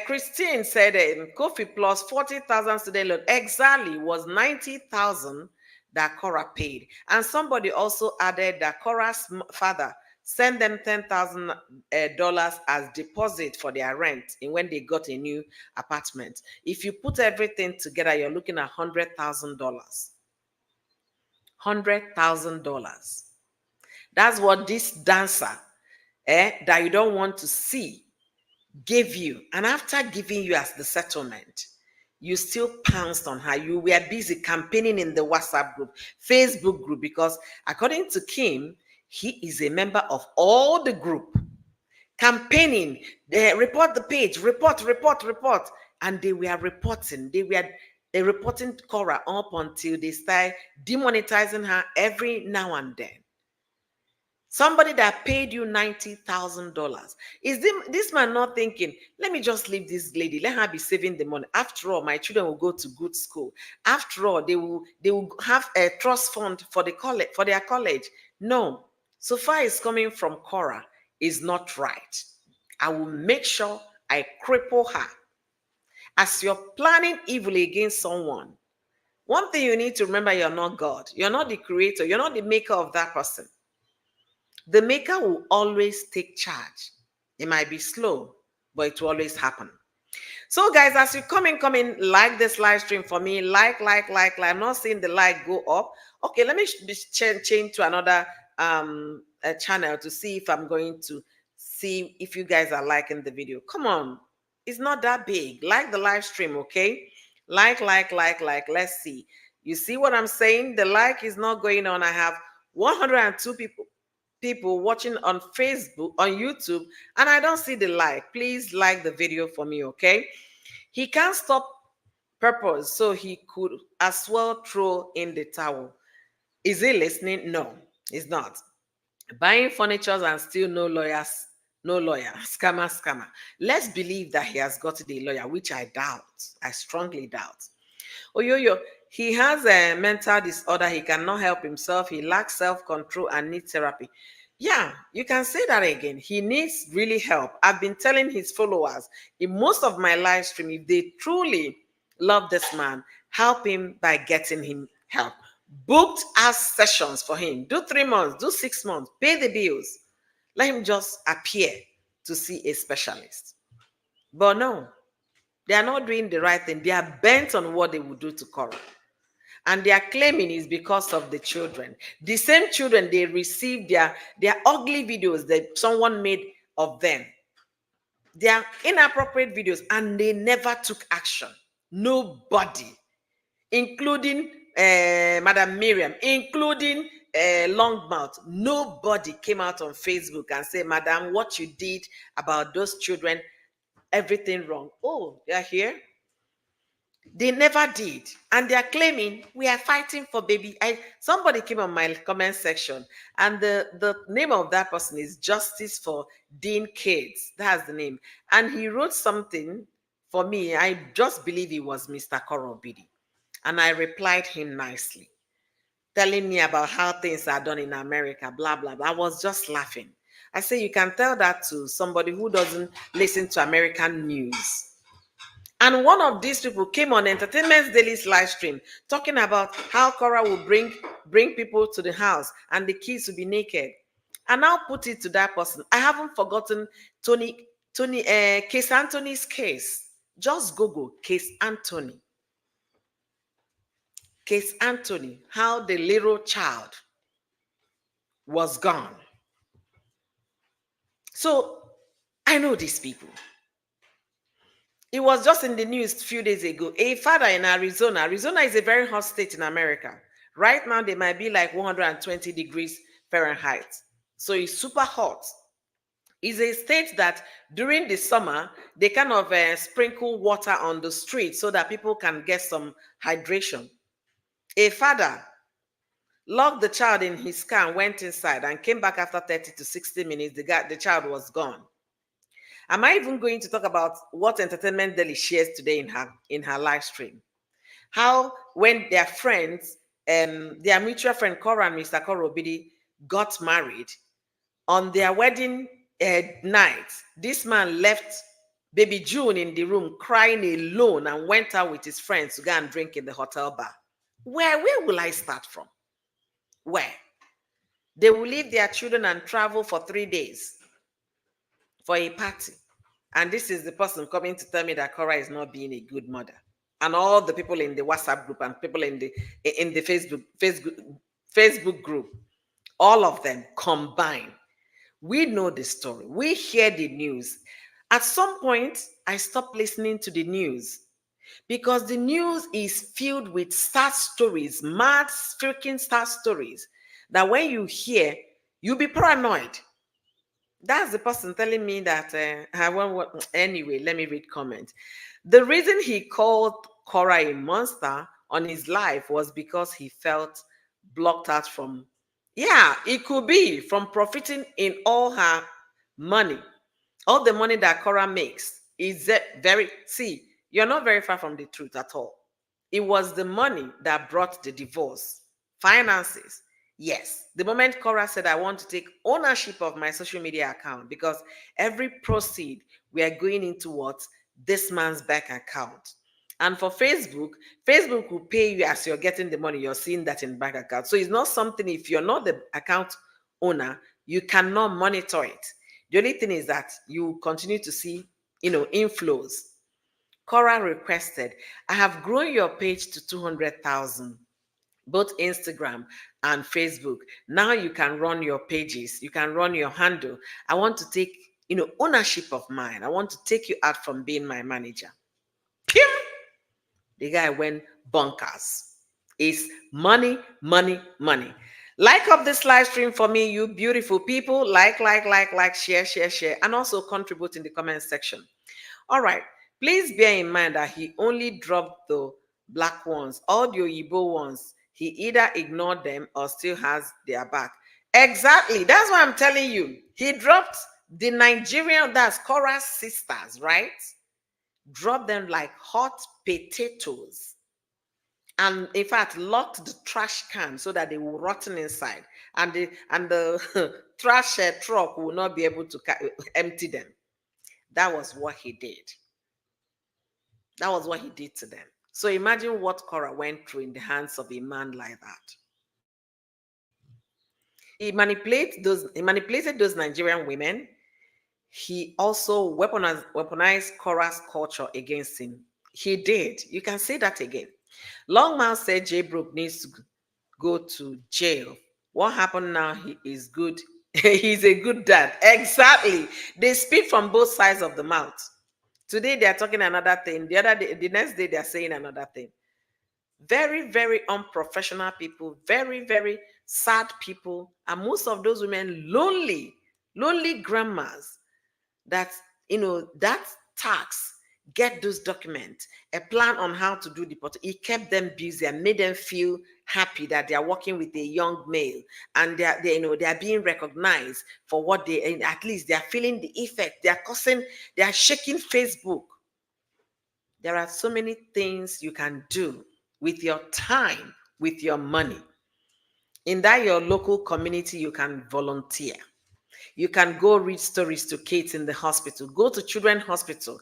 Christine said Kofi plus 40,000 student loan exactly was 90,000 that Korah paid. And somebody also added that Korah's father sent them $10,000 as deposit for their rent and when they got a new apartment. If you put everything together, you're looking at $100,000. $100,000. That's what this dancer that you don't want to see gave you. And after giving you as the settlement, you still pounced on her. You were busy campaigning in the WhatsApp group, Facebook group, because according to Kim, he is a member of all the group. Campaigning, they report the page, report. And they were reporting. They reporting Korah up until they start demonetizing her every now and then. Somebody that paid you $90,000. Is this man not thinking, let me just leave this lady, let her be saving the money. After all, my children will go to good school. After all, they will have a trust fund for the college, for their college. No, so far it's coming from Korah is not right. I will make sure I cripple her. As you're planning evil against someone, one thing you need to remember, you're not God. You're not the creator. You're not the maker of that person. The maker will always take charge. It might be slow, but it will always happen. So guys, as you come in, like this live stream for me, like. I'm not seeing the like go up. Okay, let me change to another channel to see if I'm going to see if you guys are liking the video. Come on, it's not that big. Like the live stream, okay? Like. Let's see. You see what I'm saying? The like is not going on. I have 102 people. people watching on Facebook, on YouTube, and I don't see the like. Please like the video for me, okay? He can't stop purpose, so he could as well throw in the towel. Is he listening? No, he's not. Buying furnitures and still no lawyers, no lawyer, scammer, scammer. Let's believe that he has got a lawyer, which I doubt. I strongly doubt. Oyoyo, he has a mental disorder. He cannot help himself. He lacks self-control and needs therapy. Yeah, you can say that again. He needs really help. I've been telling his followers in most of my live stream, if they truly love this man, help him by getting him help. Booked as sessions for him. Do 3 months, do 6 months, pay the bills. Let him just appear to see a specialist. But no, they are not doing the right thing. They are bent on what they will do to Korra. And they are claiming is because of the children. The same children, they received their ugly videos that someone made of them. They are inappropriate videos and they never took action. Nobody, including Madam Miriam, including Longmouth, nobody came out on Facebook and said, Madam, what you did about those children, everything wrong. Oh, they are here? They never did. And they are claiming we are fighting for baby. Somebody came on my comment section, and the name of that person is Justice for Dean Kids. That's the name. And he wrote something for me. I just believe it was Mr. Korra Obidi. And I replied him nicely, telling me about how things are done in America, blah, blah, blah. I was just laughing. I say, you can tell that to somebody who doesn't listen to American news. And one of these people came on Entertainment Daily's live stream talking about how Korra will bring people to the house and the kids will be naked. And I'll put it to that person. I haven't forgotten Case Anthony's case. Just Google Case Anthony. Case Anthony, how the little child was gone. So I know these people. It was just in the news a few days ago. A father in Arizona. Arizona is a very hot state in America. Right now, they might be like 120 degrees Fahrenheit. So it's super hot. It's a state that during the summer, they kind of sprinkle water on the street so that people can get some hydration. A father locked the child in his car and went inside and came back after 30 to 60 minutes. The child was gone. Am I even going to talk about what Entertainment Daily shares today in her live stream? How when their friends, their mutual friend Korra and Mr. Korra Obidi got married, on their wedding night, this man left baby June in the room crying alone and went out with his friends to go and drink in the hotel bar. Where will I start from? Where? They will leave their children and travel for 3 days for a party. And this is the person coming to tell me that Korra is not being a good mother. And all the people in the WhatsApp group and people in the Facebook group, all of them combined. We know the story. We hear the news. At some point, I stopped listening to the news because the news is filled with sad stories, mad freaking sad stories, that when you hear, you'll be paranoid. That's the person telling me that I want. Anyway, let me read comment. The reason he called Korra a monster on his life was because he felt blocked out from, yeah, it could be from profiting in all her money. All the money that Korra makes is see, you're not very far from the truth at all. It was the money that brought the divorce, finances. Yes, the moment Korra said, I want to take ownership of my social media account because every proceed we are going into what? This man's bank account. And for Facebook, Facebook will pay you as you're getting the money. You're seeing that in bank account. So it's not something, if you're not the account owner, you cannot monitor it. The only thing is that you continue to see, inflows. Korra requested, I have grown your page to 200,000. Both Instagram and Facebook. Now you can run your pages. You can run your handle. I want to take, ownership of mine. I want to take you out from being my manager. Pew! The guy went bonkers. It's money, money, money. Like up this live stream for me, you beautiful people. Like, share, and also contribute in the comment section. All right. Please bear in mind that he only dropped the black ones, all the Oyibo ones. He either ignored them or still has their back. Exactly. That's what I'm telling you. He dropped the Nigerian, that's Korra's sisters, right? Dropped them like hot potatoes. And in fact, locked the trash can so that they will rotten inside. And the trash truck will not be able to empty them. That was what he did. That was what he did to them. So imagine what Korra went through in the hands of a man like that. He manipulated those Nigerian women. He also weaponized Korra's culture against him. He did. You can say that again. Longmouth said J. Brooke needs to go to jail. What happened now? He is good. He's a good dad. Exactly. They speak from both sides of the mouth. Today they are talking another thing. The other day, the next day they are saying another thing. Very, very unprofessional people, very, very sad people, and most of those women lonely grandmas that that tax, get those documents, a plan on how to do the pot. It kept them busy and made them feel happy that they are working with a young male, and they are being recognized for what they, and at least they are feeling the effect. They are shaking Facebook. There are so many things you can do with your time, with your money. In that your local community, you can volunteer. You can go read stories to kids in the hospital. Go to children's hospital.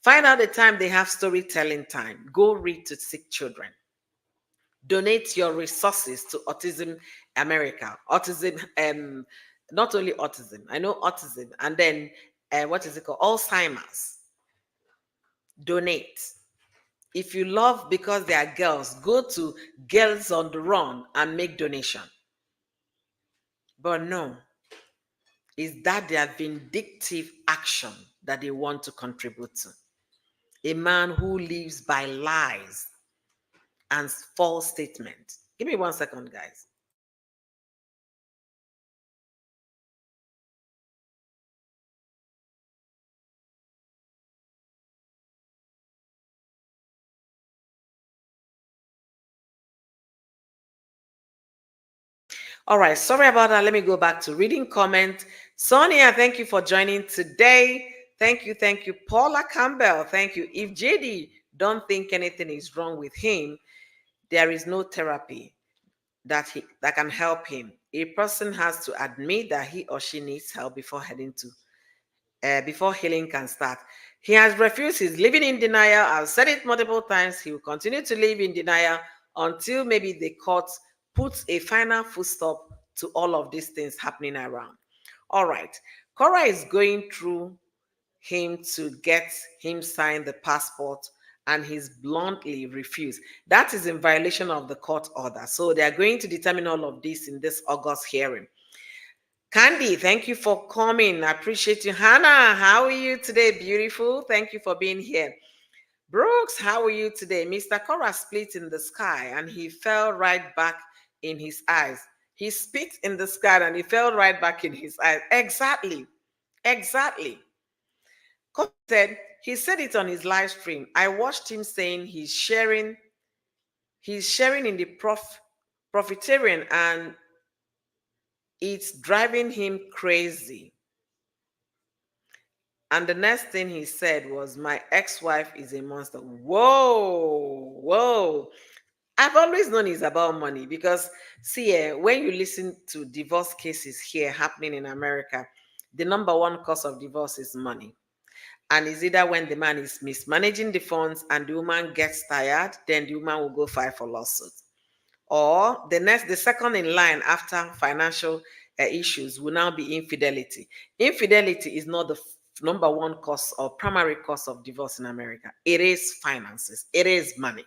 Find out the time they have storytelling time. Go read to sick children. Donate your resources to Autism America. Autism, not only autism, I know autism, and then what is it called? Alzheimer's. Donate. If you love because they are girls, go to Girls on the Run and make donation. But no, is that their vindictive action that they want to contribute to? A man who lives by lies and false statements. Give me 1 second, guys. All right, sorry about that. Let me go back to reading comment. Sonia, thank you for joining today. Thank you. Paula Campbell, thank you. If JD don't think anything is wrong with him, there is no therapy that can help him. A person has to admit that he or she needs help before healing can start. He has refused. He's living in denial. I've said it multiple times. He will continue to live in denial until maybe the court puts a final full stop to all of these things happening around. All right. Korra is going through him to get him sign the passport, and he's bluntly refused. That is in violation of the court order. So they are going to determine all of this in this August hearing. Candy, thank you for coming. I appreciate you. Hannah, how are you today? Beautiful. Thank you for being here. Brooks, how are you today? Mr. Korra split in the sky and he fell right back in his eyes. He spit in the sky and he fell right back in his eyes. Exactly. Korra said, he said it on his live stream. I watched him saying he's sharing in the profiteering, and it's driving him crazy. And the next thing he said was, my ex-wife is a monster. Whoa. I've always known it's about money because, see, when you listen to divorce cases here happening in America, the number one cause of divorce is money. And it's either when the man is mismanaging the funds and the woman gets tired, then the woman will go file for lawsuit. Or the second in line after financial issues will now be infidelity. Infidelity is not the number one cause or primary cause of divorce in America. It is finances. It is money.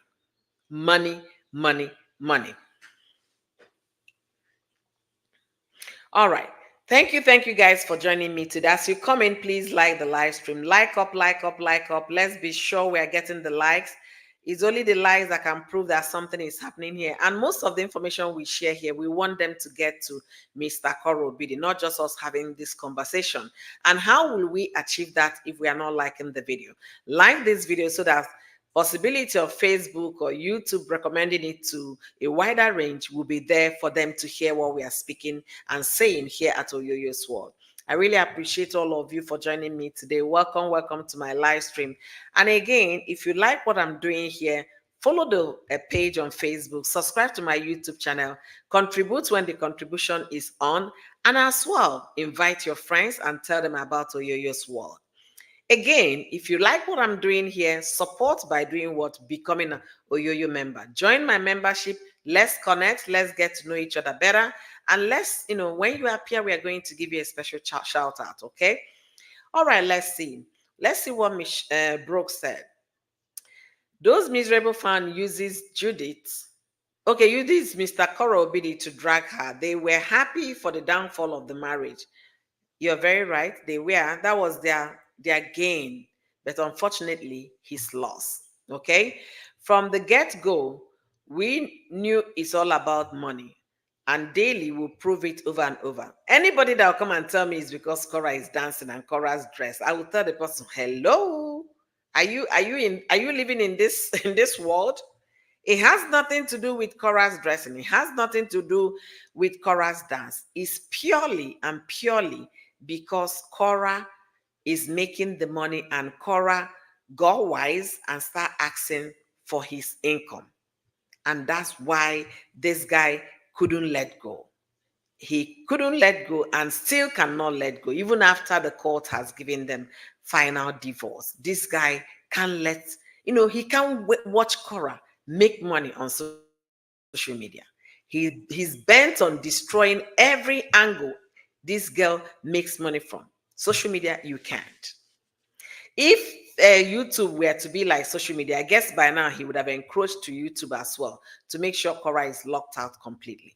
Money. All right. Thank you guys for joining me today. As you come in, please like the live stream. Like up. Let's be sure we are getting the likes. It's only the lies that can prove that something is happening here. And most of the information we share here, we want them to get to Mr. Korra Obidi, not just us having this conversation. And how will we achieve that if we are not liking the video? Like this video so that possibility of Facebook or YouTube recommending it to a wider range will be there for them to hear what we are speaking and saying here at Oyoyo's World. I really appreciate all of you for joining me today. Welcome to my live stream. And again, if you like what I'm doing here, follow the page on Facebook, subscribe to my YouTube channel, contribute when the contribution is on, and as well, invite your friends and tell them about Oyoyo's World. Again, if you like what I'm doing here, support by doing what? Becoming an Oyoyo member. Join my membership. Let's connect. Let's get to know each other better. And let's, when you appear, we are going to give you a special shout out, okay? All right, let's see. Let's see what Brooke said. Those miserable fan uses Judith. Okay, uses Mr. Korra Obidi to drag her. They were happy for the downfall of the marriage. You're very right. They were. That was their gain. But unfortunately, his loss. Okay? From the get-go, we knew it's all about money. And daily will prove it over and over. Anybody that will come and tell me it's because Korra is dancing and Korra's dress, I will tell the person, hello. Are you living in this in this world? It has nothing to do with Korra's dressing. It has nothing to do with Korra's dance. It's purely and purely because Korra is making the money and Korra got wise and start asking for his income. And that's why this guy couldn't let go. He couldn't let go and still cannot let go, even after the court has given them final divorce. This guy can't he can't watch Korra make money on social media. He's bent on destroying every angle this girl makes money from. Social media, you can't. If YouTube were to be like social media, I guess by now he would have encroached to YouTube as well to make sure Korra is locked out completely.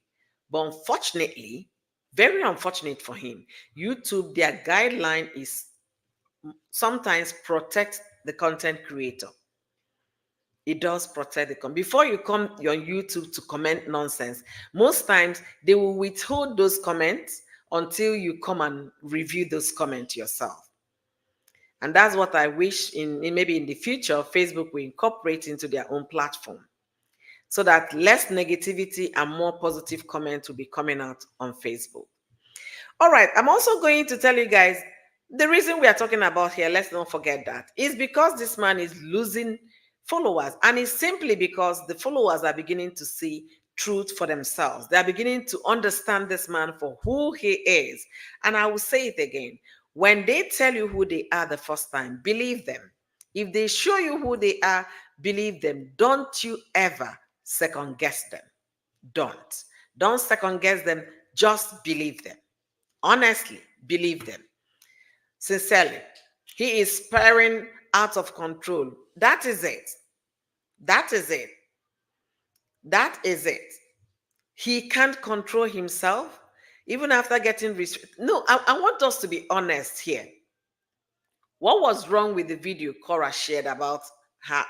But unfortunately, very unfortunate for him, YouTube, their guideline is sometimes protect the content creator. It does protect the content. Before you come on YouTube to comment nonsense, most times they will withhold those comments until you come and review those comments yourself. And that's what I wish maybe in the future, Facebook will incorporate into their own platform so that less negativity and more positive comments will be coming out on Facebook. All right, I'm also going to tell you guys the reason we are talking about here, let's not forget that, is because this man is losing followers. And it's simply because the followers are beginning to see truth for themselves. They are beginning to understand this man for who he is. And I will say it again. When they tell you who they are the first time, believe them. If they show you who they are, believe them. Don't you ever second guess them. Don't second guess them. Just believe them. Honestly, believe them. Sincerely. He is spiraling out of control. That is it. That is it. That is it. He can't control himself, even after getting restricted. No, I want us to be honest here. What was wrong with the video Korra shared about her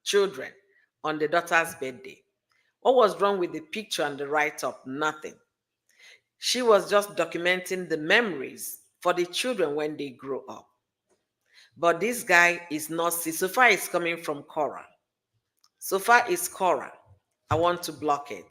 children on the daughter's birthday? What was wrong with the picture and the write-up? Nothing. She was just documenting the memories for the children when they grow up. But this guy is not, so far it's coming from Korra. So far it's Korra. I want to block it.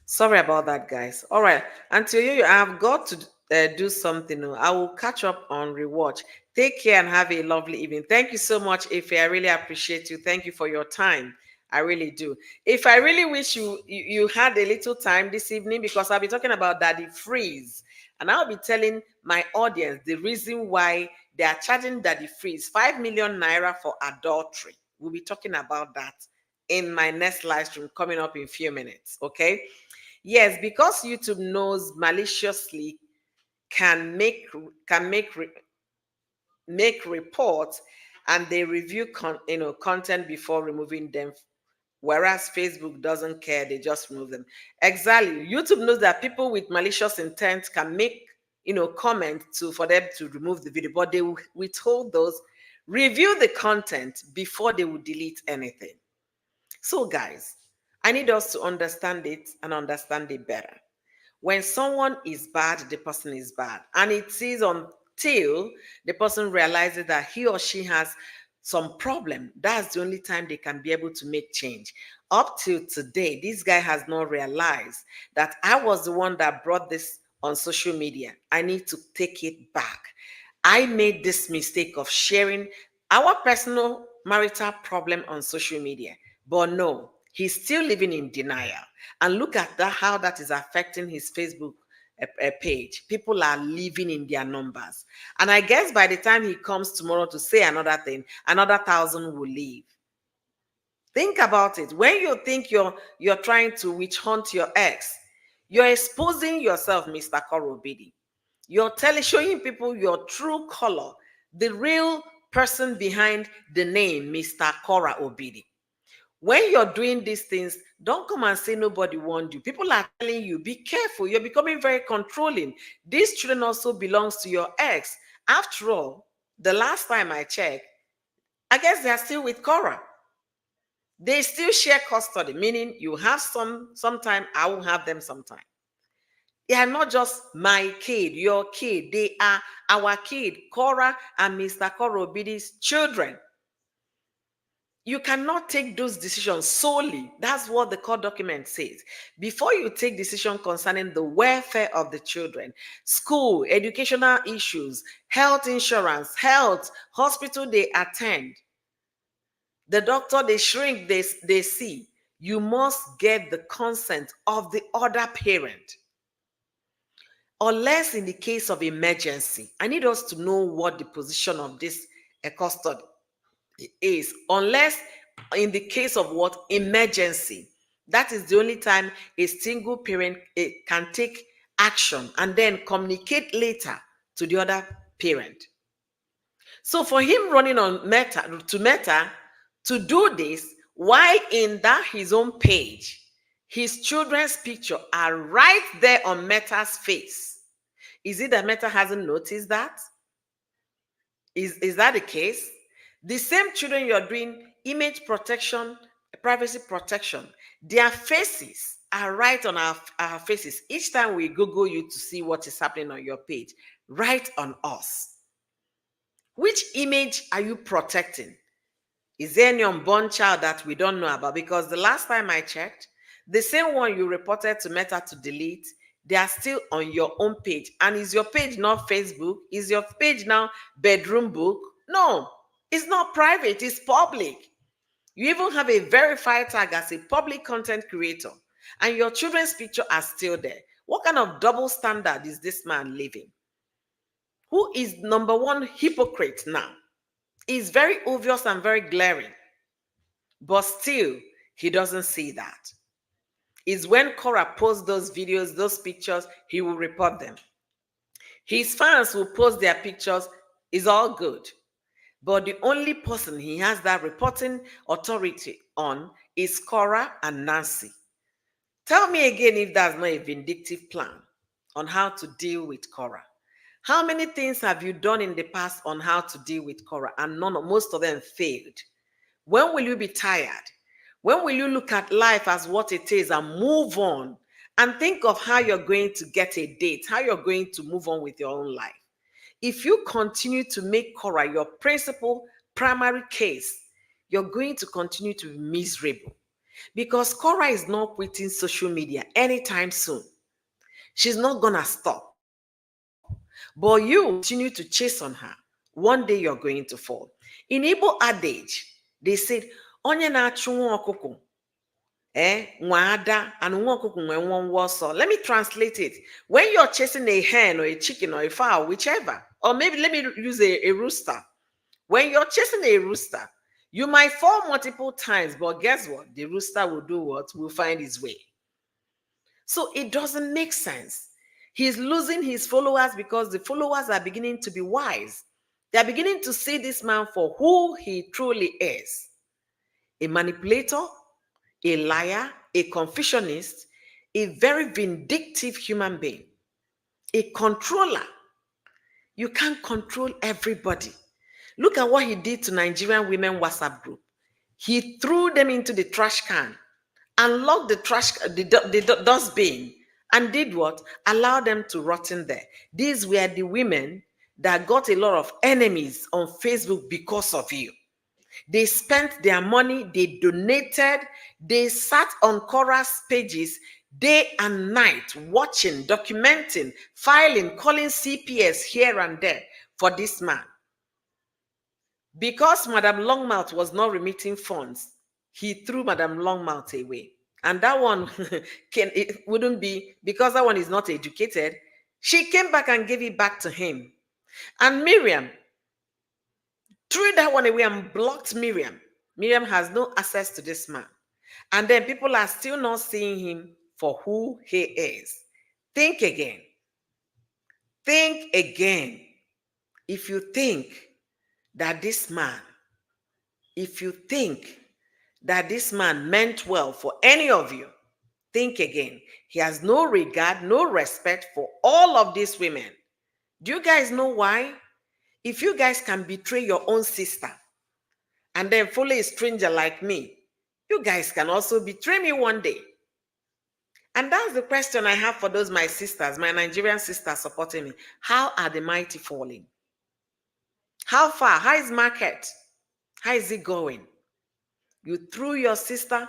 Sorry about that, guys. All right. Until you, I've got to do something. I will catch up on rewatch. Take care and have a lovely evening. Thank you so much, Ife. I really appreciate you. Thank you for your time. I really do. If I really wish you had a little time this evening, because I'll be talking about Daddy Freeze, and I'll be telling my audience the reason why they are charging Daddy Freeze 5 million naira for adultery. We'll be talking about that in my next live stream coming up in a few minutes. Okay. Yes, because YouTube knows maliciously can make reports, and they review content before removing them whereas Facebook doesn't care, they just remove them. Exactly. YouTube knows that people with malicious intent can make, comment to for them to remove the video, but they will withhold those, review the content before they will delete anything. So, guys, I need us to understand it and understand it better. When someone is bad, the person is bad. And it is until the person realizes that he or she has some problem. That's the only time they can be able to make change. Up till today, this guy has not realized that I was the one that brought this on social media. I need to take it back. I made this mistake of sharing our personal marital problem on social media. But no, he's still living in denial. And look at that, how that is affecting his Facebook page. People are living in their numbers. And I guess by the time he comes tomorrow to say another thing, another 1,000 will leave. Think about it. When you think you're trying to witch hunt your ex, you're exposing yourself, Mr. Korra Obidi. You're showing people your true color, the real person behind the name, Mr. Korra Obidi. When you're doing these things, don't come and say nobody warned you. People are telling you, be careful. You're becoming very controlling. These children also belongs to your ex. After all, the last time I checked, I guess they are still with Korra. They still share custody, meaning you have sometime, I will have them sometime. They are not just my kid, your kid. They are our kid, Korra and Mr. Korra Obidi's children. You cannot take those decisions solely. That's what the court document says. Before you take decision concerning the welfare of the children, school, educational issues, health insurance, health, hospital they attend, the doctor they shrink, they see, you must get the consent of the other parent. Unless in the case of emergency, I need us to know what the position of this custody is. Unless in the case of what? Emergency. That is the only time a single parent can take action and then communicate later to the other parent. So for him running on Meta to do this, while in that his own page, his children's picture are right there on Meta's face. Is it that Meta hasn't noticed that? Is that the case? The same children you're doing image protection, privacy protection, their faces are right on our faces. Each time we Google you to see what is happening on your page, right on us. Which image are you protecting? Is there any unborn child that we don't know about? Because the last time I checked, the same one you reported to Meta to delete, they are still on your own page. And is your page not Facebook? Is your page now bedroom book? No, it's not private, it's public. You even have a verified tag as a public content creator, and your children's picture are still there. What kind of double standard is this man living? Who is number one hypocrite now? It's very obvious and very glaring. But still, he doesn't see that. It's when Korra posts those videos, those pictures, he will report them. His fans will post their pictures, is all good. But the only person he has that reporting authority on is Korra and Nancy. Tell me again if that's not a vindictive plan on how to deal with Korra. How many things have you done in the past on how to deal with Korra, and most of them failed? When will you be tired? When will you look at life as what it is and move on and think of how you're going to get a date, how you're going to move on with your own life? If you continue to make Korra your principal primary case, you're going to continue to be miserable, because Korra is not quitting social media anytime soon. She's not gonna stop. But you continue to chase on her. One day you're going to fall. In Igbo adage, they said, Onye na-achụ nwa ọkụkọ, nwa ada, and nwa ọkụkọ nwe nwa nwa ọsọ. Let me translate it. When you're chasing a hen or a chicken or a fowl, whichever, or maybe let me use a rooster. When you're chasing a rooster, you might fall multiple times, but guess what? The rooster will do what? Will find his way. So it doesn't make sense. He's losing his followers because the followers are beginning to be wise. They're beginning to see this man for who he truly is. A manipulator, a liar, a confusionist, a very vindictive human being, a controller. You can't control everybody. Look at what he did to Nigerian women WhatsApp group. He threw them into the trash can and locked the dustbin and did what? Allowed them to rot in there. These were the women that got a lot of enemies on Facebook because of you. They spent their money, they donated, they sat on Korra's pages day and night, watching, documenting, filing, calling CPS here and there for this man. Because Madam Longmouth was not remitting funds, he threw Madam Longmouth away. And that one it wouldn't be, because that one is not educated. She came back and gave it back to him. And Miriam threw that one away and blocked Miriam. Miriam has no access to this man. And then people are still not seeing him for who he is. Think again. Think again. If you think that this man, meant well for any of you, think again. He has no regard, no respect for all of these women. Do you guys know why? If you guys can betray your own sister and then follow a stranger like me, you guys can also betray me one day. And that's the question I have for those my sisters, my Nigerian sisters supporting me. How are the mighty falling? How far? How is market? How is it going? You threw your sister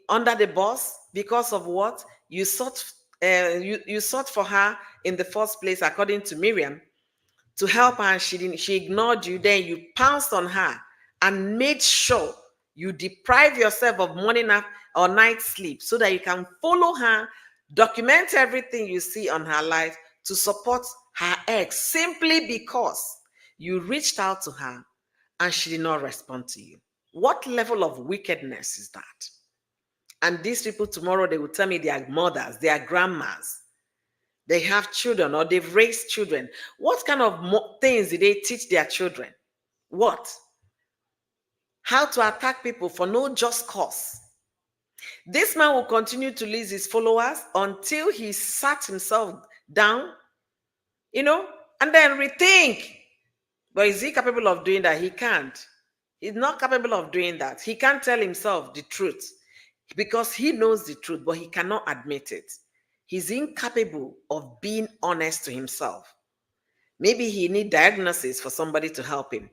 under the bus because of what? You sought for her in the first place, according to Miriam, to help her, and she ignored you. Then you pounced on her and made sure you deprive yourself of morning or night sleep so that you can follow her, document everything you see on her life to support her ex, simply because you reached out to her and she did not respond to you. What level of wickedness is that? And these people tomorrow, they will tell me they are mothers, they are grandmas, they have children or they've raised children. What kind of things did they teach their children? What? How to attack people for no just cause. This man will continue to lose his followers until he sat himself down, and then rethink. But is he capable of doing that? He can't. He's not capable of doing that. He can't tell himself the truth because he knows the truth, but he cannot admit it. He's incapable of being honest to himself. Maybe he needs diagnosis for somebody to help him.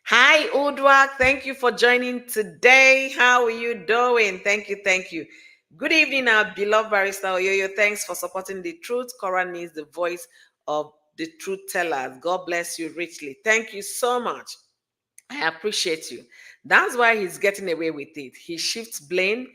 Hi, Udwak. Thank you for joining today. How are you doing? Thank you. Thank you. Good evening, our beloved barrister Oyoyo. Thanks for supporting the truth. Korra needs the voice of the truth tellers. God bless you richly. Thank you so much. I appreciate you. That's why he's getting away with it. He shifts blame.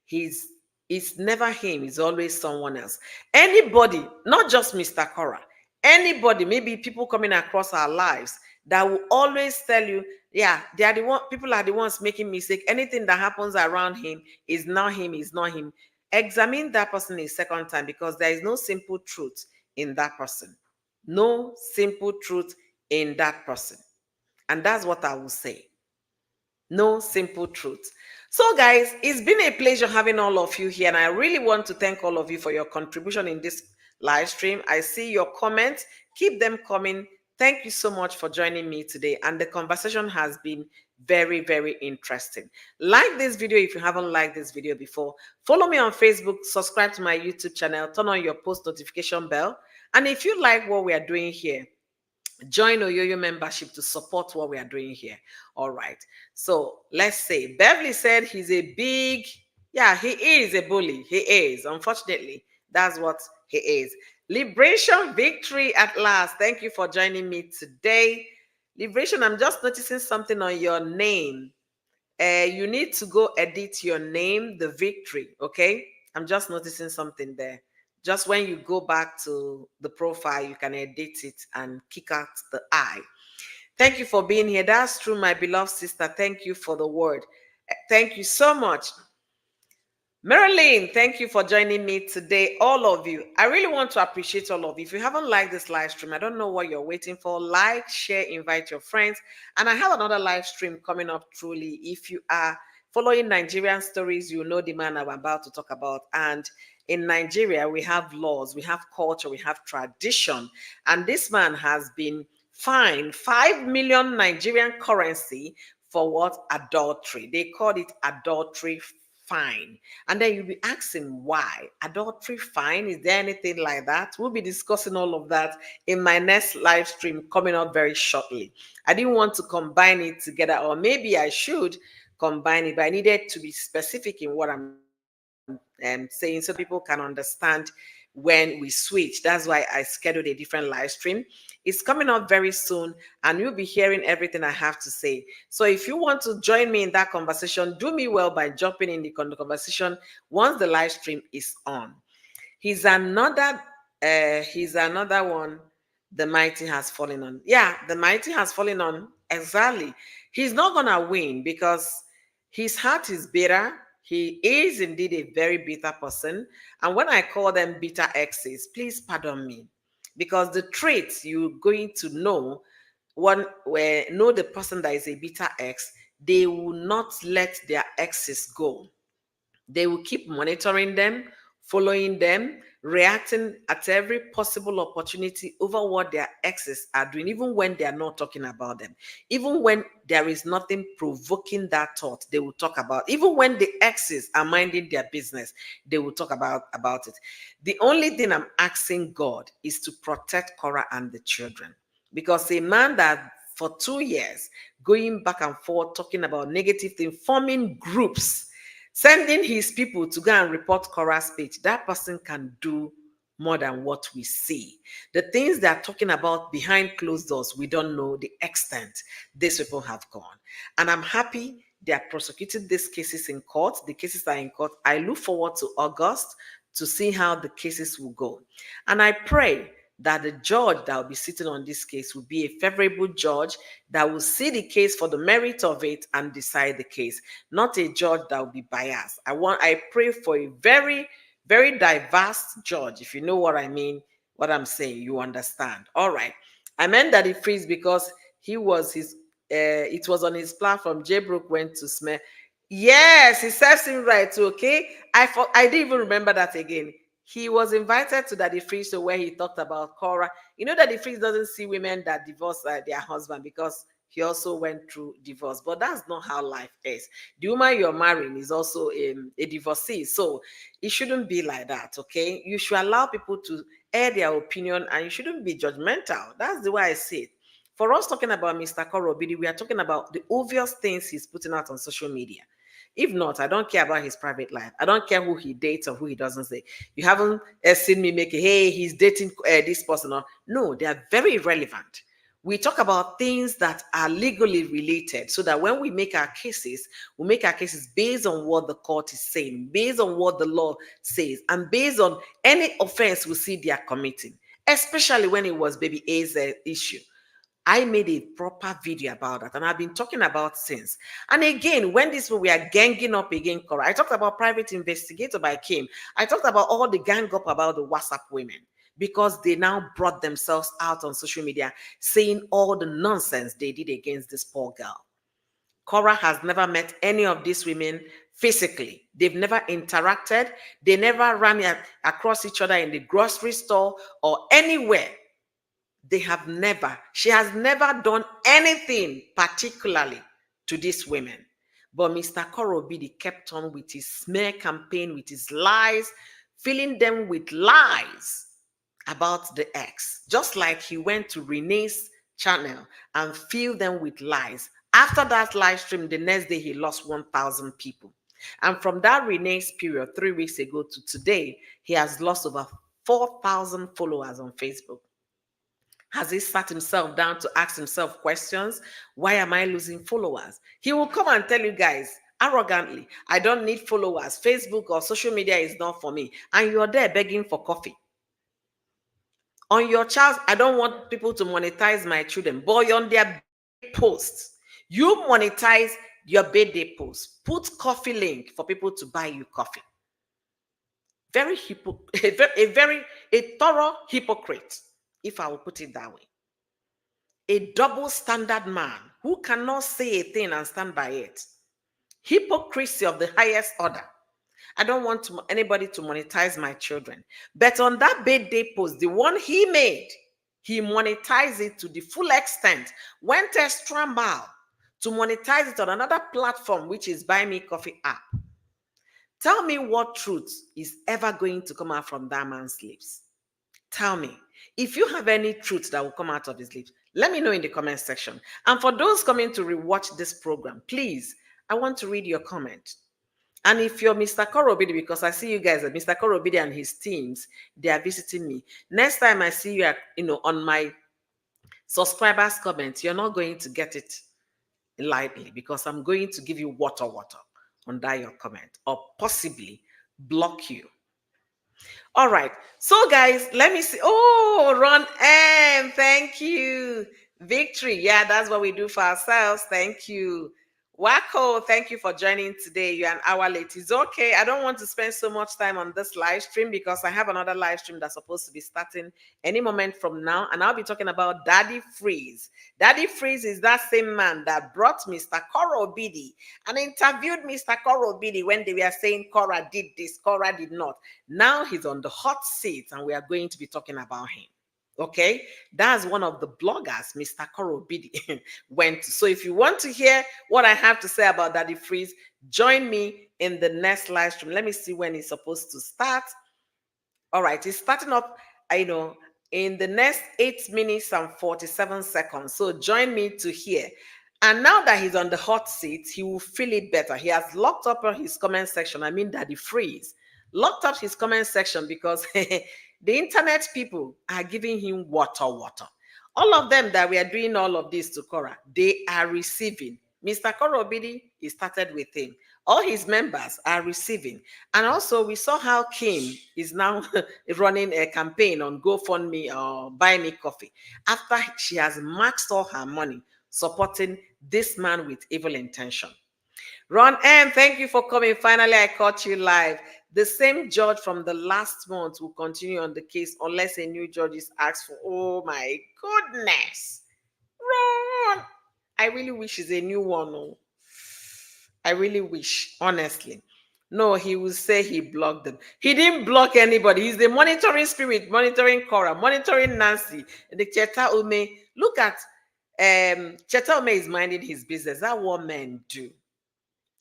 It's never him. It's always someone else. Anybody, not just Mr. Korra, anybody, maybe people coming across our lives that will always tell you, yeah, they are the one. People are the ones making mistake. Anything that happens around him is not him. Is not him. Examine that person a second time, because there is no simple truth in that person. No simple truth in that person. And that's what I will say. No simple truth. So guys, it's been a pleasure having all of you here. And I really want to thank all of you for your contribution in this live stream. I see your comments. Keep them coming. Thank you so much for joining me today. And the conversation has been very, very interesting. Like this video if you haven't liked this video before. Follow me on Facebook. Subscribe to my YouTube channel. Turn on your post notification bell. And if you like what we are doing here, join Oyoyo membership to support what we are doing here. All right. So let's say Beverly said he's a big, yeah, he is a bully. He is. Unfortunately, that's what he is. Liberation victory at last. Thank you for joining me today. Liberation, I'm just noticing something on your name. You need to go edit your name, the victory. Okay. I'm just noticing something there. Just when you go back to the profile, you can edit it and kick out the I. Thank you for being here. That's true, my beloved sister. Thank you for the word. Thank you so much. Marilyn, thank you for joining me today, all of you. I really want to appreciate all of you. If you haven't liked this live stream, I don't know what you're waiting for. Like, share, invite your friends. And I have another live stream coming up truly. If you are Following Nigerian stories, you know the man I'm about to talk about. And in Nigeria, we have laws, we have culture, we have tradition. And this man has been fined 5 million Nigerian currency for what? Adultery. They called it adultery fine. And then you'll be asking why? Adultery fine? Is there anything like that? We'll be discussing all of that in my next live stream coming up very shortly. I didn't want to combine it together, or maybe I should combine it, but I needed to be specific in what I'm saying so that people can understand when we switch. That's why I scheduled a different live stream. It's coming up very soon, and you'll be hearing everything I have to say. So if you want to join me in that conversation, do me well by jumping in the conversation once the live stream is on. He's another one the mighty has fallen on. Yeah, the mighty has fallen on. Exactly. He's not gonna win because his heart is bitter. He is indeed a very bitter person. And when I call them bitter exes, please pardon me. Because the traits you're going to know, one where know the person that is a bitter ex, they will not let their exes go. They will keep monitoring them, following them, reacting at every possible opportunity over what their exes are doing, even when they are not talking about them. Even when there is nothing provoking that thought, they will talk about. Even when the exes are minding their business, they will talk about it. The only thing I'm asking God is to protect Korra and the children. Because a man that for 2 years going back and forth talking about negative things, forming groups, sending his people to go and report Korra's page, that person can do more than what we see. The things they're talking about behind closed doors, we don't know the extent these people have gone. And I'm happy they are prosecuting these cases in court. The cases are in court. I look forward to August to see how the cases will go. And I pray that the judge that will be sitting on this case will be a favorable judge that will see the case for the merit of it and decide the case, not a judge that will be biased. I pray for a very, very diverse judge. If you know what I mean, what I'm saying, you understand. All right. I meant that he freeze because it was on his platform. J. Brook went to smear. Yes, he serves him right too. Okay. I didn't even remember that again. He was invited to Daddy Freeze show where he talked about Korra. You know, Daddy Freeze doesn't see women that divorce their husband because he also went through divorce. But that's not how life is. The woman you're marrying is also a divorcee. So it shouldn't be like that, okay? You should allow people to air their opinion and you shouldn't be judgmental. That's the way I see it. For us talking about Mr. Korra Obidi, we are talking about the obvious things he's putting out on social media. If not, I don't care about his private life. I don't care who he dates or who he doesn't say. You haven't seen me make a, hey, he's dating this person. Or, no, they are very irrelevant. We talk about things that are legally related so that when we make our cases, we make our cases based on what the court is saying, based on what the law says, and based on any offense we see they are committing, especially when it was baby A's issue. I made a proper video about that, and I've been talking about since. And again, when this we are ganging up again, Korra, I talked about private investigator by Kim. I talked about all the gang up about the WhatsApp women because they now brought themselves out on social media saying all the nonsense they did against this poor girl. Korra has never met any of these women physically. They've never interacted. They never ran across each other in the grocery store or anywhere. She has never done anything particularly to these women. But Mr. Korra Obidi kept on with his smear campaign, with his lies, filling them with lies about the ex. Just like he went to Renee's channel and filled them with lies. After that live stream, the next day he lost 1,000 people. And from that Renee's period, 3 weeks ago to today, he has lost over 4,000 followers on Facebook. Has he sat himself down to ask himself questions? Why am I losing followers? He will come and tell you guys arrogantly, I don't need followers. Facebook or social media is not for me. And you're there begging for coffee. On your child, I don't want people to monetize my children, but on their posts, you monetize your birthday post. Put coffee link for people to buy you coffee. A thorough hypocrite, if I will put it that way. A double standard man who cannot say a thing and stand by it. Hypocrisy of the highest order. I don't want anybody to monetize my children. But on that birthday post, the one he made, he monetized it to the full extent, went extra mile to monetize it on another platform, which is Buy Me Coffee app. Tell me what truth is ever going to come out from that man's lips. Tell me. If you have any truth that will come out of his lips, let me know in the comment section. And for those coming to rewatch this program, please, I want to read your comment. And if you're Mr. Korra Obidi, because I see you guys, Mr. Korra Obidi and his teams, they are visiting me. Next time I see you, on my subscribers' comments, you're not going to get it lightly, because I'm going to give you water on that your comment, or possibly block you. All right. So, guys, let me see. Oh, Ron M. Thank you. Victory. Yeah, that's what we do for ourselves. Thank you. Wacko, thank you for joining today. You're an hour late. It's okay. I don't want to spend so much time on this live stream because I have another live stream that's supposed to be starting any moment from now. And I'll be talking about Daddy Freeze. Daddy Freeze is that same man that brought Mr. Korra Obidi and interviewed Mr. Korra Obidi when they were saying Korra did this, Korra did not. Now he's on the hot seat and we are going to be talking about him. Okay, that's one of the bloggers Mr. Korra Obidi went to. So if you want to hear what I have to say about Daddy Freeze, join me in the next live stream. Let me see when it's supposed to start. All right, it's starting up, in the next 8 minutes and 47 seconds. So join me to hear. And now that he's on the hot seat, he will feel it better. He has locked up his comment section. I mean, Daddy Freeze locked up his comment section because the internet people are giving him water. All of them that we are doing all of this to Korra, they are receiving. Mr. Korra Obidi, he started with him. All his members are receiving. And also, we saw how Kim is now running a campaign on GoFundMe or Buy Me Coffee after she has maxed all her money supporting this man with evil intention. Ron M, thank you for coming. Finally, I caught you live. The same judge from the last month will continue on the case unless a new judge is asked for. Oh my goodness. Ron, I really wish it's a new one. Oh. I really wish, honestly. No, he will say he blocked them. He didn't block anybody. He's the monitoring spirit, monitoring Korra, monitoring Nancy, the Cheta Ume. Look at Cheta Ume is minding his business. That's what men do.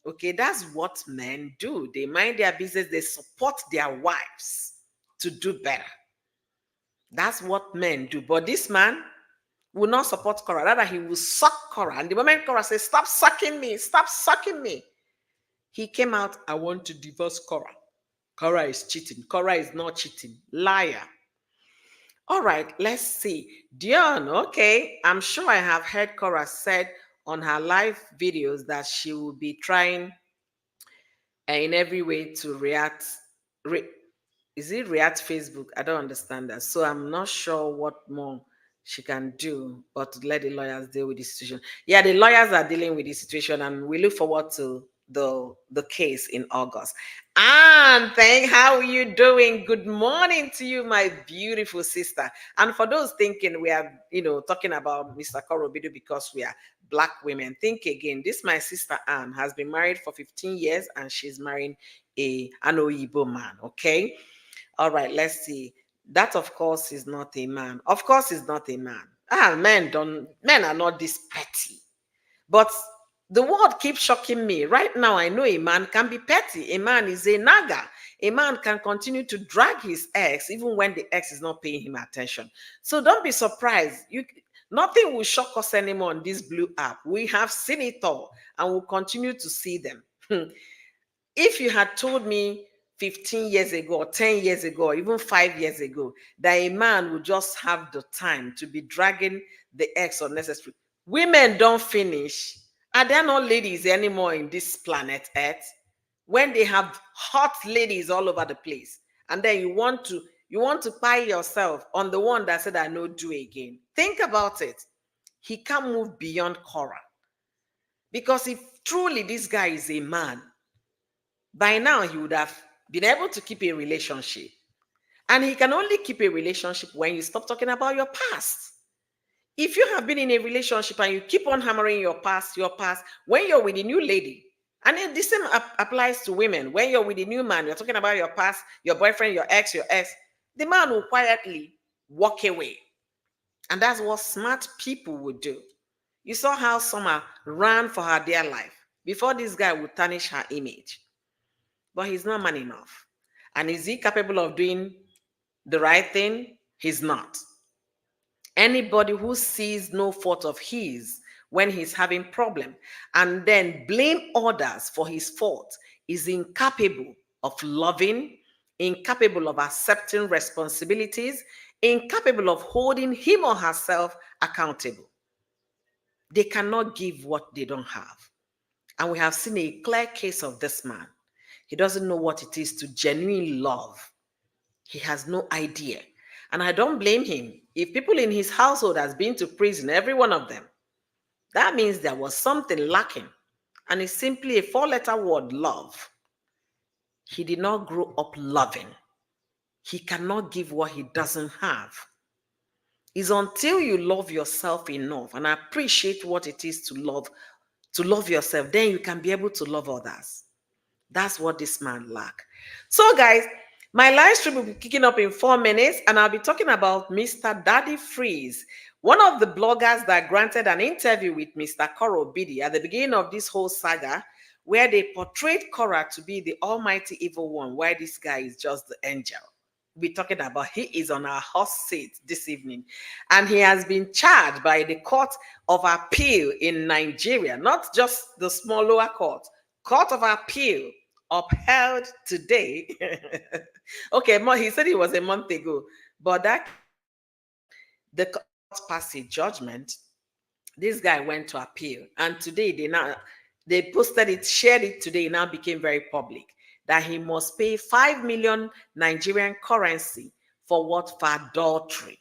Okay, that's what men do. They mind their business. They support their wives to do better. That's what men do. But this man will not support Korra. Rather, he will suck Korra. And the moment Korra says, stop sucking me, he came out, I want to divorce Korra. Korra is cheating. Korra is not cheating. Liar. All right, let's see. Dion, okay. I'm sure I have heard Korra said on her live videos that she will be trying in every way to react. Is it react Facebook? I don't understand that. So I'm not sure what more she can do, but to let the lawyers deal with the situation. Yeah, the lawyers are dealing with the situation, and we look forward to the case in August. And how are you doing? Good morning to you, my beautiful sister. And for those thinking we are, talking about Mr. Korra Obidi because we are Black women, think again. This my sister Anne has been married for 15 years, and she's marrying an Oyibo man. Okay. All right, let's see. That, of course, is not a man. Of course, is not a man. Men are not this petty. But the word keeps shocking me. Right now, I know a man can be petty. A man is a naga. A man can continue to drag his ex even when the ex is not paying him attention. So don't be surprised. Nothing will shock us anymore on this blue app. We have seen it all and we'll continue to see them. If you had told me 15 years ago, or 10 years ago, or even 5 years ago, that a man would just have the time to be dragging the ex unnecessarily. Women don't finish. Are there no ladies anymore in this planet Earth? When they have hot ladies all over the place, and then you want to pie yourself on the one that said I no do again. Think about it. He can't move beyond Korra. Because if truly this guy is a man, by now he would have been able to keep a relationship. And he can only keep a relationship when you stop talking about your past. If you have been in a relationship and you keep on hammering your past, when you're with a new lady, And the same applies to women. When you're with a new man, you're talking about your past, your boyfriend, your ex, the man will quietly walk away. And that's what smart people would do. You saw how Summer ran for her dear life before this guy would tarnish her image. But he's not man enough. And is he capable of doing the right thing? He's not. Anybody who sees no fault of his when he's having problem and then blame others for his fault is incapable of loving, incapable of accepting responsibilities, incapable of holding him or herself accountable. They cannot give what they don't have. And we have seen a clear case of this man. He doesn't know what it is to genuinely love. He has no idea. And I don't blame him. If people in his household has been to prison, every one of them, that means there was something lacking. And it's simply a four-letter word, love. He did not grow up loving. He cannot give what he doesn't have. It's until you love yourself enough and appreciate what it is to love yourself, then you can be able to love others. That's what this man lacked. So, guys, my live stream will be kicking up in 4 minutes, and I'll be talking about Mr. Daddy Freeze, one of the bloggers that granted an interview with Mr. Korra Obidi at the beginning of this whole saga, where they portrayed Korra to be the almighty evil one, while this guy is just the angel. We're talking about he is on our hot seat this evening, and he has been charged by the Court of Appeal in Nigeria, not just the small lower court. Court of Appeal upheld today. Okay, he said it was a month ago, but that the court passed a judgment. This guy went to appeal, and today they posted it, shared it today. It now became very public that he must pay 5 million Nigerian currency for what? For adultery.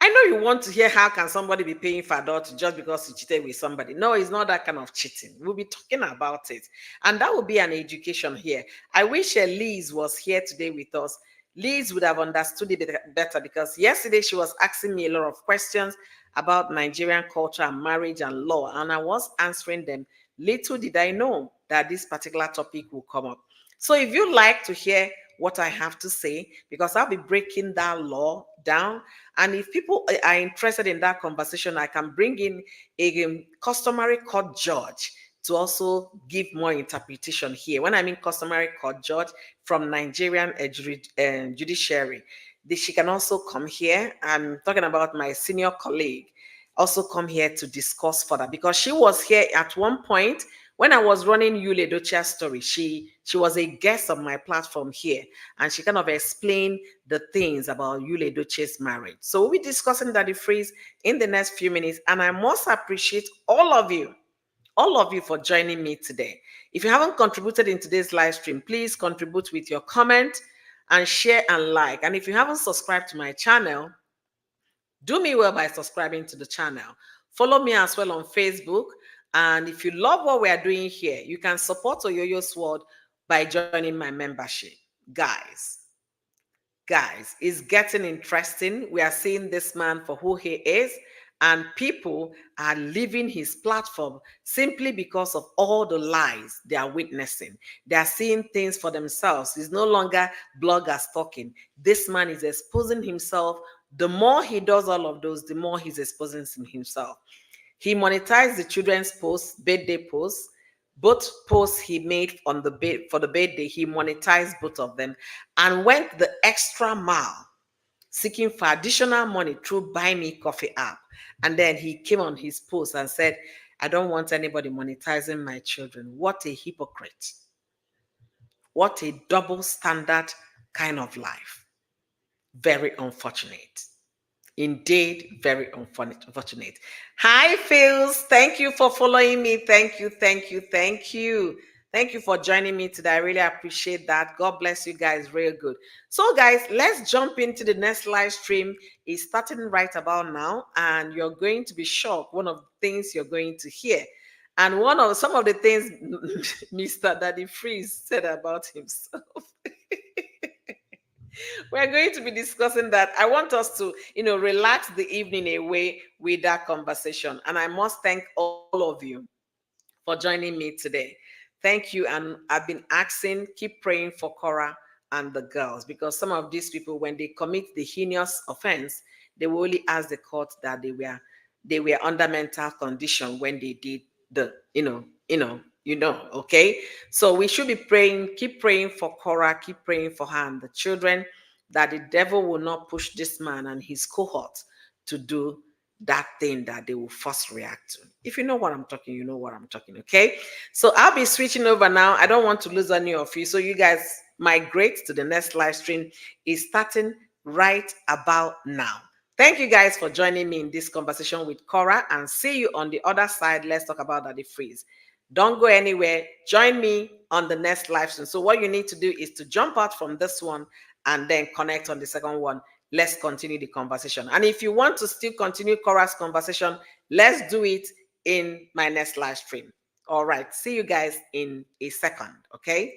I know you want to hear how can somebody be paying for adultery just because you cheated with somebody. No, it's not that kind of cheating. We'll be talking about it. And that will be an education here. I wish Liz was here today with us. Liz would have understood it better because yesterday she was asking me a lot of questions about Nigerian culture and marriage and law, and I was answering them. Little did I know that this particular topic will come up. So if you like to hear what I have to say, because I'll be breaking that law down, and if people are interested in that conversation, I can bring in a customary court judge to also give more interpretation here. When I mean customary court judge from Nigerian judiciary, she can also come here. I'm talking about my senior colleague, also come here to discuss further, because she was here at one point when I was running Yule Dochia's story. She was a guest on my platform here, and she kind of explained the things about Yule Dochia's marriage. So we'll be discussing Daddy Freeze in the next few minutes, and I must appreciate all of you for joining me today. If you haven't contributed in today's live stream, please contribute with your comment and share and like. And if you haven't subscribed to my channel, do me well by subscribing to the channel. Follow me as well on Facebook. And if you love what we are doing here, you can support Oyoyo's World by joining my membership. Guys, it's getting interesting. We are seeing this man for who he is, and people are leaving his platform simply because of all the lies they are witnessing. They are seeing things for themselves. It's no longer bloggers talking. This man is exposing himself. The more he does all of those, the more he's exposing himself. He monetized the children's posts, birthday posts. Both posts he made on for the birthday, he monetized both of them and went the extra mile, seeking for additional money through Buy Me Coffee app. And then he came on his post and said, I don't want anybody monetizing my children. What a hypocrite. What a double standard kind of life. Very unfortunate. Indeed, very unfortunate. Hi, Phils. Thank you for following me. Thank you. Thank you for joining me today. I really appreciate that. God bless you guys. Real good. So, guys, let's jump into the next live stream. It's starting right about now, and you're going to be shocked. One of the things you're going to hear. And some of the things Mr. Daddy Freeze said about himself. We're going to be discussing that. I want us to, relax the evening away with that conversation. And I must thank all of you for joining me today. Thank you. And I've been asking, keep praying for Korra and the girls, because some of these people, when they commit the heinous offense, they will only ask the court that they were under mental condition when they did the, okay. So we should be praying, keep praying for Korra, keep praying for her and the children, that the devil will not push this man and his cohort to do that thing that they will first react to. If you know what I'm talking, you know what I'm talking, okay? So I'll be switching over now. I don't want to lose any of you. So you guys migrate to the next live stream. Is starting right about now. Thank you guys for joining me in this conversation with Korra, and see you on the other side. Let's talk about Daddy Freeze. Don't go anywhere. Join me on the next live stream. So what you need to do is to jump out from this one and then connect on the second one. Let's continue the conversation. And if you want to still continue Korra's conversation, let's do it in my next live stream. All right. See you guys in a second. Okay.